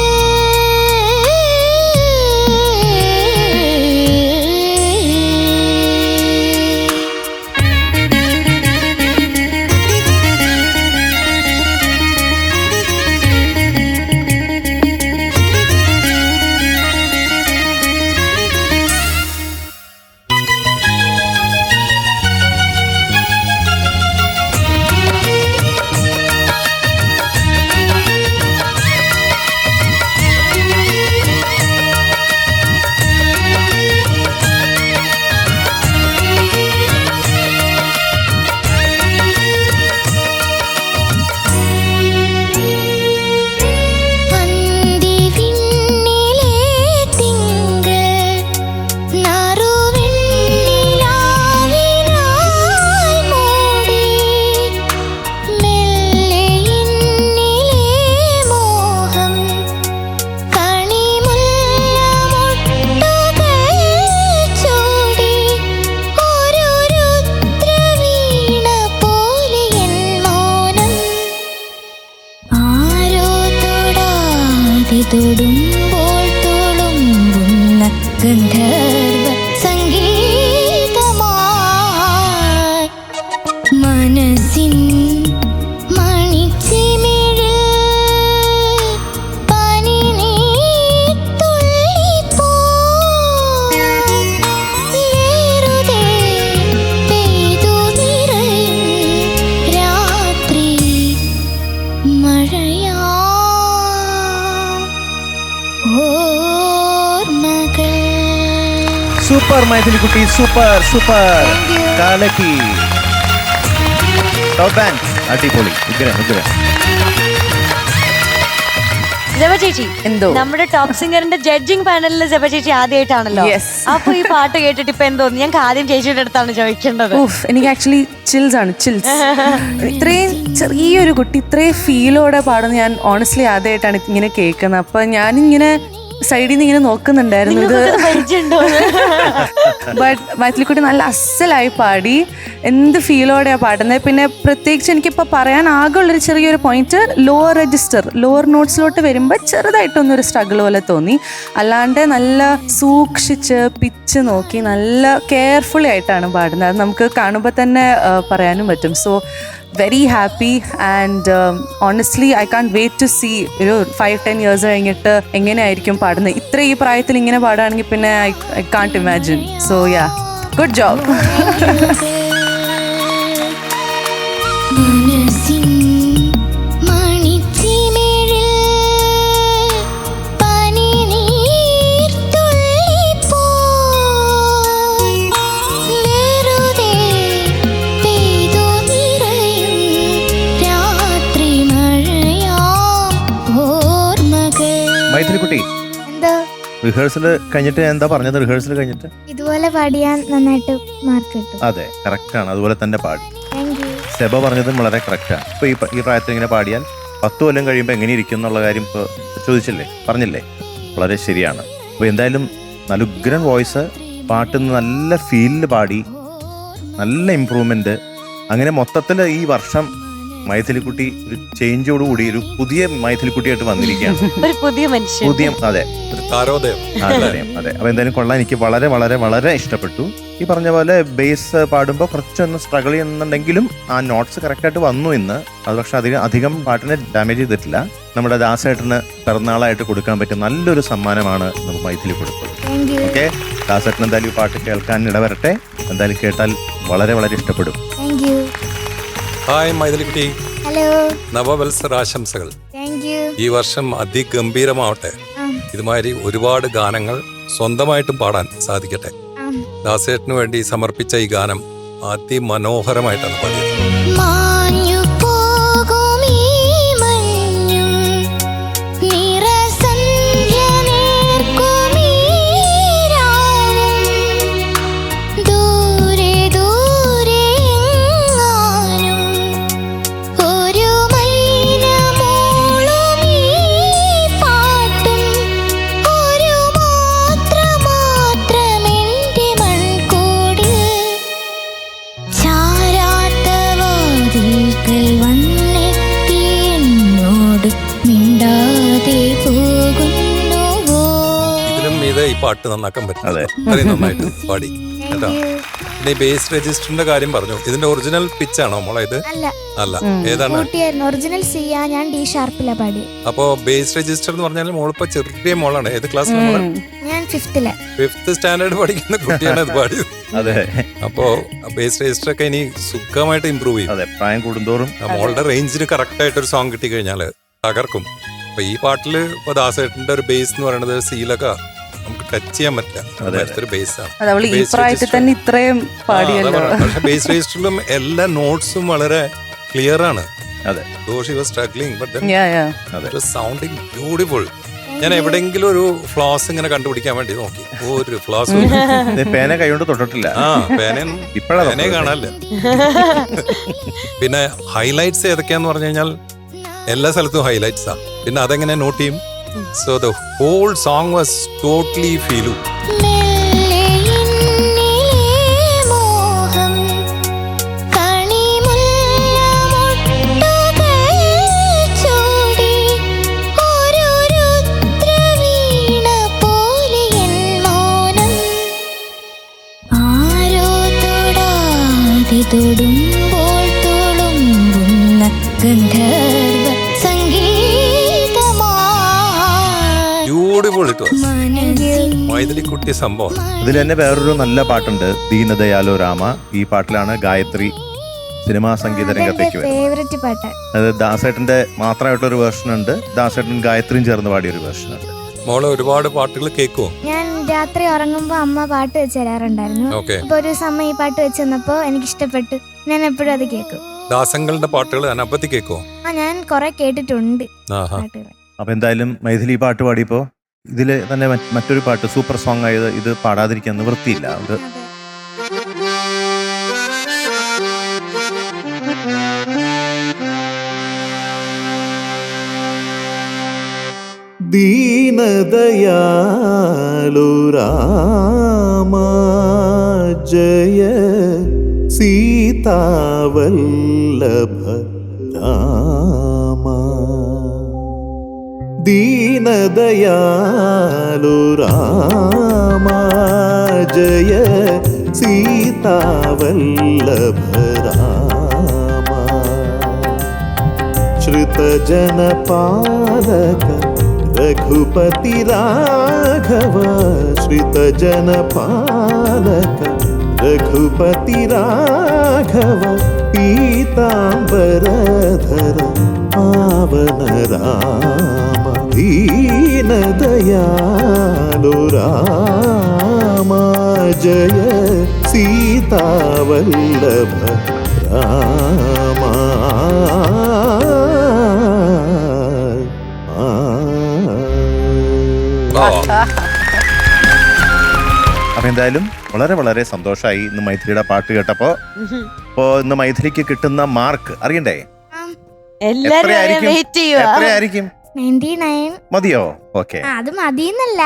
Speaker 9: തൊടുമ്പോൾ തുളുമ്പുന്ന ഗന്ധർവ സംഗീതമായി മനസ്സിൻ മണിച്ചിമിഴിൽ പനിനീർത്തുള്ളിപ്പോയി വെറുതെ പെയ്തു നിറയും രാത്രി മഴയാ
Speaker 3: സൂപ്പർ മൈഥിലി കുട്ടി, സൂപ്പർ സൂപ്പർ, കാലക്കി, ടോപ്പ് ബാൻഡ്, അടിപൊളി, ഉഗ്രം ഉഗ്രം.
Speaker 2: ജപ ചേച്ചി,
Speaker 4: എന്തോ
Speaker 2: നമ്മുടെ ടോപ്പ് സിംഗറിന്റെ ജഡ്ജിങ് പാനലിൽ ജപ ചേച്ചി ആദ്യമായിട്ടാണല്ലോ.
Speaker 4: Yes.
Speaker 2: അപ്പൊ ഈ പാട്ട് കേട്ടിട്ട് ഇപ്പൊ എന്തോന്നു? ഞങ്ങൾക്ക് ആദ്യം ചേച്ചിയുടെ അടുത്താണ് ചോദിക്കേണ്ടത്.
Speaker 4: എനിക്ക് ആക്ച്വലി ചിൽസ് ആണ്, ചിൽസ്. ഇത്രയും ചെറിയൊരു കുട്ടി ഇത്രയും ഫീലോടെ പാടുന്ന ഞാൻ ഓണസ്റ്റ്ലി ആദ്യമായിട്ടാണ് ഇങ്ങനെ കേൾക്കുന്നത്. അപ്പൊ ഞാനിങ്ങനെ സൈഡിൽ നിന്ന് ഇങ്ങനെ നോക്കുന്നുണ്ടായിരുന്നു ഇത്. ബട്ട് മൈഥിലിക്കുട്ടി നല്ല അസലായി പാടി, എന്ത് ഫീലോടെയാണ് പാടുന്നത്. പിന്നെ പ്രത്യേകിച്ച് എനിക്കിപ്പോൾ പറയാൻ ആകെയുള്ളൊരു ചെറിയൊരു പോയിന്റ്, ലോവർ രജിസ്റ്റർ, ലോവർ നോട്ട്സിലോട്ട് വരുമ്പോൾ ചെറുതായിട്ടൊന്നൊരു സ്ട്രഗിൾ പോലെ തോന്നി. അല്ലാണ്ട് നല്ല സൂക്ഷിച്ച് പിച്ച് നോക്കി നല്ല കെയർഫുള്ളി ആയിട്ടാണ് പാടുന്നത്. അത് നമുക്ക് കാണുമ്പോൾ തന്നെ പറയാനും പറ്റും. So very happy and honestly I can't wait to see 5-10 years കഴിഞ്ഞിട്ട് എങ്ങനെയായിരിക്കും പാടുന്നത്. ഇത്ര ഈ പ്രായത്തിൽ ഇങ്ങനെ പാടുകയാണെങ്കിൽ പിന്നെ I can't imagine. So yeah, good job.
Speaker 3: മൈഥിലിക്കുട്ടി, റിഹേഴ്സൽ കഴിഞ്ഞിട്ട് എന്താ പറഞ്ഞത്? റിഹേഴ്സൽ കഴിഞ്ഞിട്ട്
Speaker 8: ഇതുപോലെ പാടിയാൻ നന്നായിട്ട് മാർക്ക് കിട്ടും.
Speaker 3: അതെ, കറക്റ്റാണ്. അതുപോലെ തന്നെ പാടി.
Speaker 8: Thank you.
Speaker 3: സെബ പറഞ്ഞതും വളരെ കറക്റ്റാണ്. ഇപ്പോൾ ഈ പ്രായത്തിൽ ഇങ്ങനെ പാടിയാൽ 10 കൊല്ലം കഴിയുമ്പോൾ എങ്ങനെ ഇരിക്കും എന്നുള്ള കാര്യം ഇപ്പോൾ ചോദിച്ചില്ലേ, പറഞ്ഞില്ലേ? വളരെ ശരിയാണ്. അപ്പോൾ എന്തായാലും നല്ല ഉഗ്രൻ വോയിസ്, പാട്ട് നല്ല ഫീലിൽ പാടി, നല്ല ഇമ്പ്രൂവ്മെന്റ്. അങ്ങനെ മൊത്തത്തിൽ ഈ വർഷം മൈഥിലിക്കുട്ടി ഒരു ചേഞ്ചോടുകൂടി ഒരു പുതിയ മൈഥിലിക്കുട്ടിയായിട്ട് വന്നിരിക്കുകയാണ്.
Speaker 2: ഒരു പുതിയ മനുഷ്യൻ,
Speaker 3: പുതിയ, അതെ,
Speaker 5: താരോദയം.
Speaker 3: അതെ. അപ്പൊ എന്തായാലും കൊള്ളാൻ, എനിക്ക് വളരെ വളരെ വളരെ ഇഷ്ടപ്പെട്ടു. ഈ പറഞ്ഞ പോലെ ബേസ് പാടുമ്പോൾ കുറച്ചൊന്ന് സ്ട്രഗിൾ ചെയ്യുന്നുണ്ടെങ്കിലും ആ നോട്ട്സ് കറക്റ്റായിട്ട് വന്നു ഇന്ന്. അത് പക്ഷെ അധികം പാട്ടിനെ ഡാമേജ് ചെയ്തിട്ടില്ല. നമ്മുടെ ദാസേട്ടന് പിറന്നാളായിട്ട് കൊടുക്കാൻ പറ്റിയ നല്ലൊരു സമ്മാനമാണ് നമുക്ക് മൈഥിലി കൊടുത്തത്. ഓക്കെ, ദാസേട്ടൻ എന്തായാലും ഈ പാട്ട് കേൾക്കാൻ ഇടവരട്ടെ. എന്തായാലും കേട്ടാൽ വളരെ വളരെ ഇഷ്ടപ്പെടും.
Speaker 5: ഹായ് മൈഥിലിക്കുട്ടി,
Speaker 8: ഹലോ.
Speaker 5: നവവത്സരാശംസകൾ.
Speaker 8: Thank you.
Speaker 5: ഈ വർഷം അതിഗംഭീരമാവട്ടെ. ഇതുമാതിരി ഒരുപാട് ഗാനങ്ങൾ സ്വന്തമായിട്ടും പാടാൻ സാധിക്കട്ടെ. ദാസേട്ടന് വേണ്ടി സമർപ്പിച്ച ഈ ഗാനം അതിമനോഹരമായിട്ടാണ് പാടിയത്.
Speaker 9: മാഞ്ഞു പോകും ഈ മഞ്ഞും നിറസന്ധ്യ നേർക്കും ഈ രാവും ദൂരെ ദൂരെ എങ്ങാനും ഒരു മൈന മൂളും ഈ പാട്ടും ഒരു മാത്രമെന്റെ മൺകൂടിൽ ചാരാത്ത വാതിൽക്കൽ വന്നെത്തി എന്നോട് മിണ്ടാതെ പോകുന്നുവോ.
Speaker 5: ഇതിലും ഇത് ഈ പാട്ട് നന്നാക്കാൻ പറ്റും. അത്രയും നന്നായിട്ട് പാടി കേട്ടോ. പിന്നെ ഈ ബേസ് രജിസ്റ്ററിന്റെ കാര്യം പറഞ്ഞു. ഇതിന്റെ ഒറിജിനൽ പിച്ചാണോ മോളെ ഇത്? അല്ല, ഏതാണ്?
Speaker 8: ഒറിജിനൽ സിയാ, ഞാൻ ഡി ഷാർപ്പിലാ പാടി.
Speaker 5: അപ്പോ ബേസ് രജിസ്റ്റർ എന്ന് പറഞ്ഞാൽ മോളിപ്പോ ചെറിയ മോളാണ്. ഏത് ക്ലാസ്സിലാണ് മോള്?
Speaker 8: ഞാൻ 5th.
Speaker 5: 5th സ്റ്റാൻഡേർഡ് പഠിക്കുന്ന കുട്ടിയാണ് ഇത് പാടിയത്.
Speaker 3: അതെ.
Speaker 5: അപ്പോ ബേസ് രജിസ്റ്റർ ഒക്കെ ഇനി സുഖമായിട്ട് ഇമ്പ്രൂവ് ചെയ്യും.
Speaker 3: അതെ, പ്രായം കൂടുന്തോറും
Speaker 5: മോളുടെ റേഞ്ചിന് കറക്റ്റ് ആയിട്ട് ഒരു സോങ് കിട്ടി കഴിഞ്ഞാല് തകർക്കും. അപ്പൊ ഈ പാട്ടില് ഇപ്പൊ ദാസേട്ടന്റെ ഒരു ബേസ് എന്ന് പറയുന്നത് സീലൊക്കെ നമുക്ക് ടച്ച് ചെയ്യാൻ പറ്റില്ല. ഒരു ബേസാണ്.
Speaker 4: അതവള് ഈ പ്രായത്തിൽ തന്നെ ഇത്രയും പാടിയല്ലോ.
Speaker 5: പക്ഷെ ബേസ് രജിസ്റ്ററിലും എല്ലാ നോട്ട്സും വളരെ ക്ലിയർ ആണ്.
Speaker 3: അതെ.
Speaker 5: Though she was struggling, but then
Speaker 3: അതെ,
Speaker 5: it was sounding beautiful. ഞാൻ എവിടെയെങ്കിലും ഒരു ഫ്ലോസ് ഇങ്ങനെ കണ്ടുപിടിക്കാൻ വേണ്ടി നോക്കി, ഒരു ഫ്ലോസ്
Speaker 3: പേന കൈകൊണ്ട് തൊട്ടിട്ടില്ല.
Speaker 5: പേനയെ കാണാനില്ല. പിന്നെ ഹൈലൈറ്റ്സ് ഏതൊക്കെയാന്ന് പറഞ്ഞു കഴിഞ്ഞാൽ എല്ലാ സ്ഥലത്തും ഹൈലൈറ്റ്സാ. പിന്നെ അതെങ്ങനെ നോട്ട് ചെയ്യും? So the whole song was totally feel.
Speaker 9: മെല്ലെ എന്നിലെ മോഹം കണിമുല്ല മൊട്ടുകൾ ചൂടി ഒരു രുദ്രവീണ പോലെ എൻ മൗനം ആരോ തൊടാതെ തൊടുമ്പോൾ തുളുമ്പുന്ന ഗന്ധർവ
Speaker 5: ബ്യൂട്ടിഫുൾ ഇറ്റ് വാസ്. മൈഥിലിക്കുട്ടി സംഭവം.
Speaker 3: ഇതിൽ തന്നെ വേറൊരു നല്ല പാട്ടുണ്ട്, ദീനദയാലോ രാമ. ഈ പാട്ടിലാണ് ഗായത്രി സിനിമാ സംഗീത രംഗത്തേക്ക് വരുന്നത്.
Speaker 8: ഫേവറേറ്റ് പാട്ട്.
Speaker 3: അത് ദാസേട്ടന്റെ മാത്രമായിട്ടൊരു വേർഷൻ ഉണ്ട്, ദാസേട്ടൻ ഗായത്രിയും ചേർന്ന് പാടിയൊരു വേർഷൻ ഉണ്ട്.
Speaker 5: മോളെ ഒരുപാട് പാട്ടുകൾ കേൾക്കുമോ?
Speaker 8: ഞാൻ രാത്രി ഉറങ്ങുമ്പോ അമ്മ പാട്ട് വെച്ച് തരാറുണ്ടായിരുന്നു. അപ്പൊ ഒരു സമയം ഈ പാട്ട് വെച്ച് തന്നപ്പോ എനിക്ക് ഇഷ്ടപ്പെട്ടു. ഞാൻ എപ്പോഴും അത് കേൾക്കും.
Speaker 5: ദാസങ്ങളുടെ പാട്ടുകൾ അനപ്പത്തി കേൾക്കുമോ?
Speaker 8: ഞാൻ കൊറേ കേട്ടിട്ടുണ്ട് പാട്ടുകൾ.
Speaker 3: അപ്പൊ എന്തായാലും മൈഥിലി പാട്ട് പാടിയപ്പോ ഇതില് തന്നെ മറ്റൊരു പാട്ട് സൂപ്പർ സോങ് ആയത്, ഇത് പാടാതിരിക്കാൻ നിവൃത്തിയില്ല. അത് ദീനദയാലു രാമ ജയ സീതാവല്ലഭ രാമ. ദീനദയാലു രാമ ജയ സീതാവല്ലഭ രാമ. ശ്രുതജനപാലക രഘുപതി രാഘവ. ശ്രുതജനപാലക രഘുപതി രാഘവ. പീതാംബരധര പാവന രാമ. ദീനദയാലു രാമ ജയ സീതാവല്ലഭ രാമ. അപ്പൊ എന്തായാലും വളരെ വളരെ സന്തോഷമായി ഇന്ന് മൈഥിലിയുടെ പാട്ട് കേട്ടപ്പോ. അപ്പോ ഇന്ന് മൈഥിലിക്ക് കിട്ടുന്ന മാർക്ക് അറിയണ്ടേ?
Speaker 2: എല്ലാരും വെയിറ്റ് ചെയ്യുക.
Speaker 3: എത്രയായിരിക്കും?
Speaker 6: 99.
Speaker 3: മതിയോ? ഓക്കെ,
Speaker 6: അത് മതിയെന്നല്ല,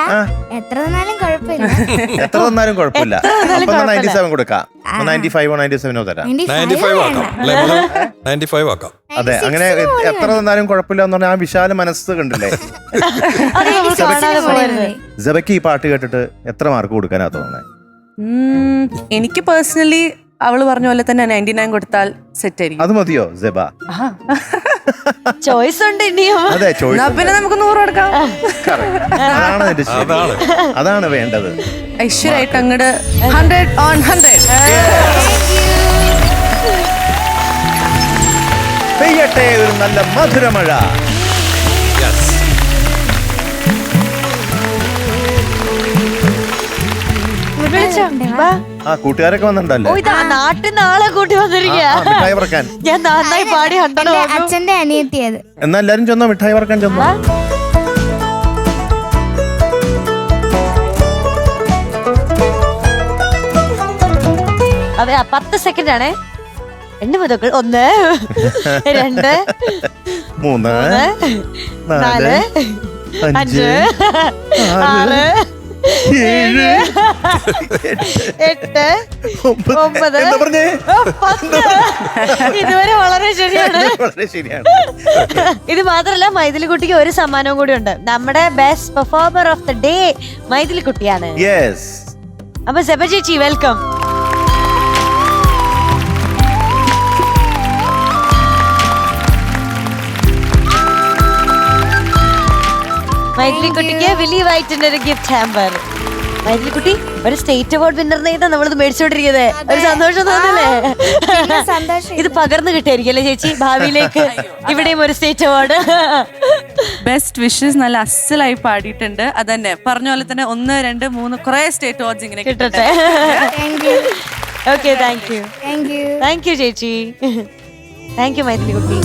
Speaker 6: എത്ര തന്നാലും കുഴപ്പമില്ല.
Speaker 3: എത്ര തന്നാലും കുഴപ്പമില്ല. അപ്പൊ 97 കൊടുക്കാം. 95 97 തരാം.
Speaker 5: 95 ആക്കാം അല്ലേ? 95 ആക്കാം.
Speaker 3: അതെ, അങ്ങനെ എത്ര തന്നാലും കുഴപ്പമില്ല എന്ന് പറഞ്ഞാൽ ആ വിശാല മനസ്സ് കണ്ടില്ലേ? ജബയ്ക്ക് ഈ പാട്ട് കേട്ടിട്ട് എത്ര മാർക്ക് കൊടുക്കാനാ തോന്നുന്നത്?
Speaker 4: എനിക്ക് പേഴ്സണലി അവള് പറഞ്ഞ പോലെ തന്നെ 99 കൊടുത്താൽ സെറ്റ് ആയിരിക്കും.
Speaker 3: അത് മതിയോ ജബ?
Speaker 2: ചോയ്സ് ഉണ്ട് ഇനിയും.
Speaker 3: അതെ, ചോയ്സ്.
Speaker 4: പിന്നെ നമുക്ക് 100 കൊടുക്കാം.
Speaker 3: അതാണ് എന്റെ ശരി. അതാണ് വേണ്ടത്.
Speaker 4: ഐശ്വര്യമായിട്ട് അങ്ങോട്ട് 100 on 100.
Speaker 3: പെയ്യട്ടെ ഒരു നല്ല മധുരമഴ. ആ കൂട്ടുകാരൊക്കെ വന്നിട്ടുണ്ടല്ലേ?
Speaker 2: നാട്ടിൽ നിന്ന് ആളെ കൂട്ടി വന്നിരിക്കുക.
Speaker 3: മിഠായി പറക്കാൻ.
Speaker 2: ഞാൻ നന്നായി പാടി 100
Speaker 6: അച്ഛന്റെ അനിയത്തിയത്.
Speaker 3: എന്നാ എല്ലാരും ചെന്നോ, മിഠായി പറക്കാൻ ചെന്നോ.
Speaker 2: അതെ, 10 സെക്കൻഡ് ആണേ. 2 മുതൽ 1 2
Speaker 3: 3
Speaker 2: 4 5 6 7 8 9 10. ഇതുവരെ വളരെ ശരിയാണ്.
Speaker 3: വളരെ ശരിയാണ്.
Speaker 2: ഇത് മാത്രല്ല, മൈഥിലി കുട്ടിക്ക് ഒരു സമ്മാനവും കൂടി ഉണ്ട്. നമ്മുടെ best performer of the day Maithili കുട്ടിയാണ്.
Speaker 3: യെസ്.
Speaker 2: അപ്പൊ സെബ ചേച്ചി, വെൽക്കം. മൈഥിലി കുട്ടിക്ക് വിലി വൈറ്റിന്റെ ഒരു ഗിഫ്റ്റ് ഹാമ്പർ. മൈഥിലി കുട്ടി ഒരു സ്റ്റേറ്റ് അവാർഡ് വിന്നറിനെ നമ്മളിത് മേടിച്ചോണ്ടിരിക്കുന്നത്. ഒരു സന്തോഷം തോന്നല്ലേ? ഇത് പകർന്നു കിട്ടിയായിരിക്കും അല്ലേ ചേച്ചി ഭാവിയിലേക്ക്? ഇവിടെയും ഒരു സ്റ്റേറ്റ് അവാർഡ്.
Speaker 4: Best wishes. നല്ല അസലായി പാടിയിട്ടുണ്ട്. അതന്നെ പറഞ്ഞ പോലെ തന്നെ 1 2 3 കുറെ സ്റ്റേറ്റ് അവാർഡ്സ് ഇങ്ങനെ
Speaker 2: കിട്ടട്ടെ. Okay, thank you. Thank you ചേച്ചി. താങ്ക് യു മൈഥിലി കുട്ടി.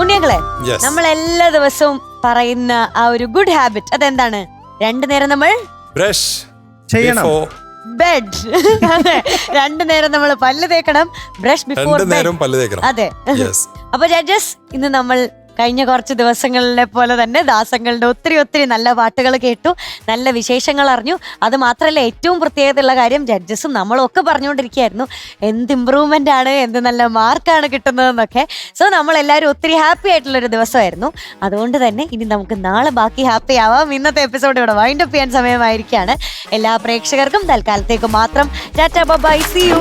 Speaker 2: ഉണ്ണിയങ്ങളെ, നമ്മൾ എല്ലാ ദിവസവും പറയുന്ന ആ ഒരു ഗുഡ് ഹാബിറ്റ് അതെന്താണ്? 2 നേരം നമ്മൾ
Speaker 5: ബ്രഷ്
Speaker 3: ചെയ്യണം.
Speaker 2: ബെഡ്. അതെ, 2 നേരം നമ്മൾ പല്ല് തേക്കണം. Brush before bed. അതെ. അപ്പൊ ജഡ്ജസ്, ഇന്ന് നമ്മൾ കഴിഞ്ഞ കുറച്ച് ദിവസങ്ങളിലെ പോലെ തന്നെ ദാസങ്ങളുടെ ഒത്തിരി നല്ല പാട്ടുകൾ കേട്ടു, നല്ല വിശേഷങ്ങൾ അറിഞ്ഞു. അത് മാത്രമല്ല, ഏറ്റവും പ്രത്യേകതയുള്ള കാര്യം ജഡ്ജസും നമ്മളും ഒക്കെ പറഞ്ഞുകൊണ്ടിരിക്കുകയായിരുന്നു എന്ത് ഇമ്പ്രൂവ്മെന്റ് ആണ്, എന്ത് നല്ല മാർക്കാണ് കിട്ടുന്നതെന്നൊക്കെ. സോ നമ്മളെല്ലാവരും ഒത്തിരി ഹാപ്പി ആയിട്ടുള്ളൊരു ദിവസമായിരുന്നു. അതുകൊണ്ട് തന്നെ ഇനി നമുക്ക് നാളെ ബാക്കി ഹാപ്പി ആവാം. ഇന്നത്തെ എപ്പിസോഡ് ഇവിടെ വൈൻഡ് അപ്പ് ചെയ്യാൻ സമയമായിരിക്കുകയാണ്. എല്ലാ പ്രേക്ഷകർക്കും തൽക്കാലത്തേക്ക് മാത്രം ടാറ്റാ, ബൈ, സീ യു.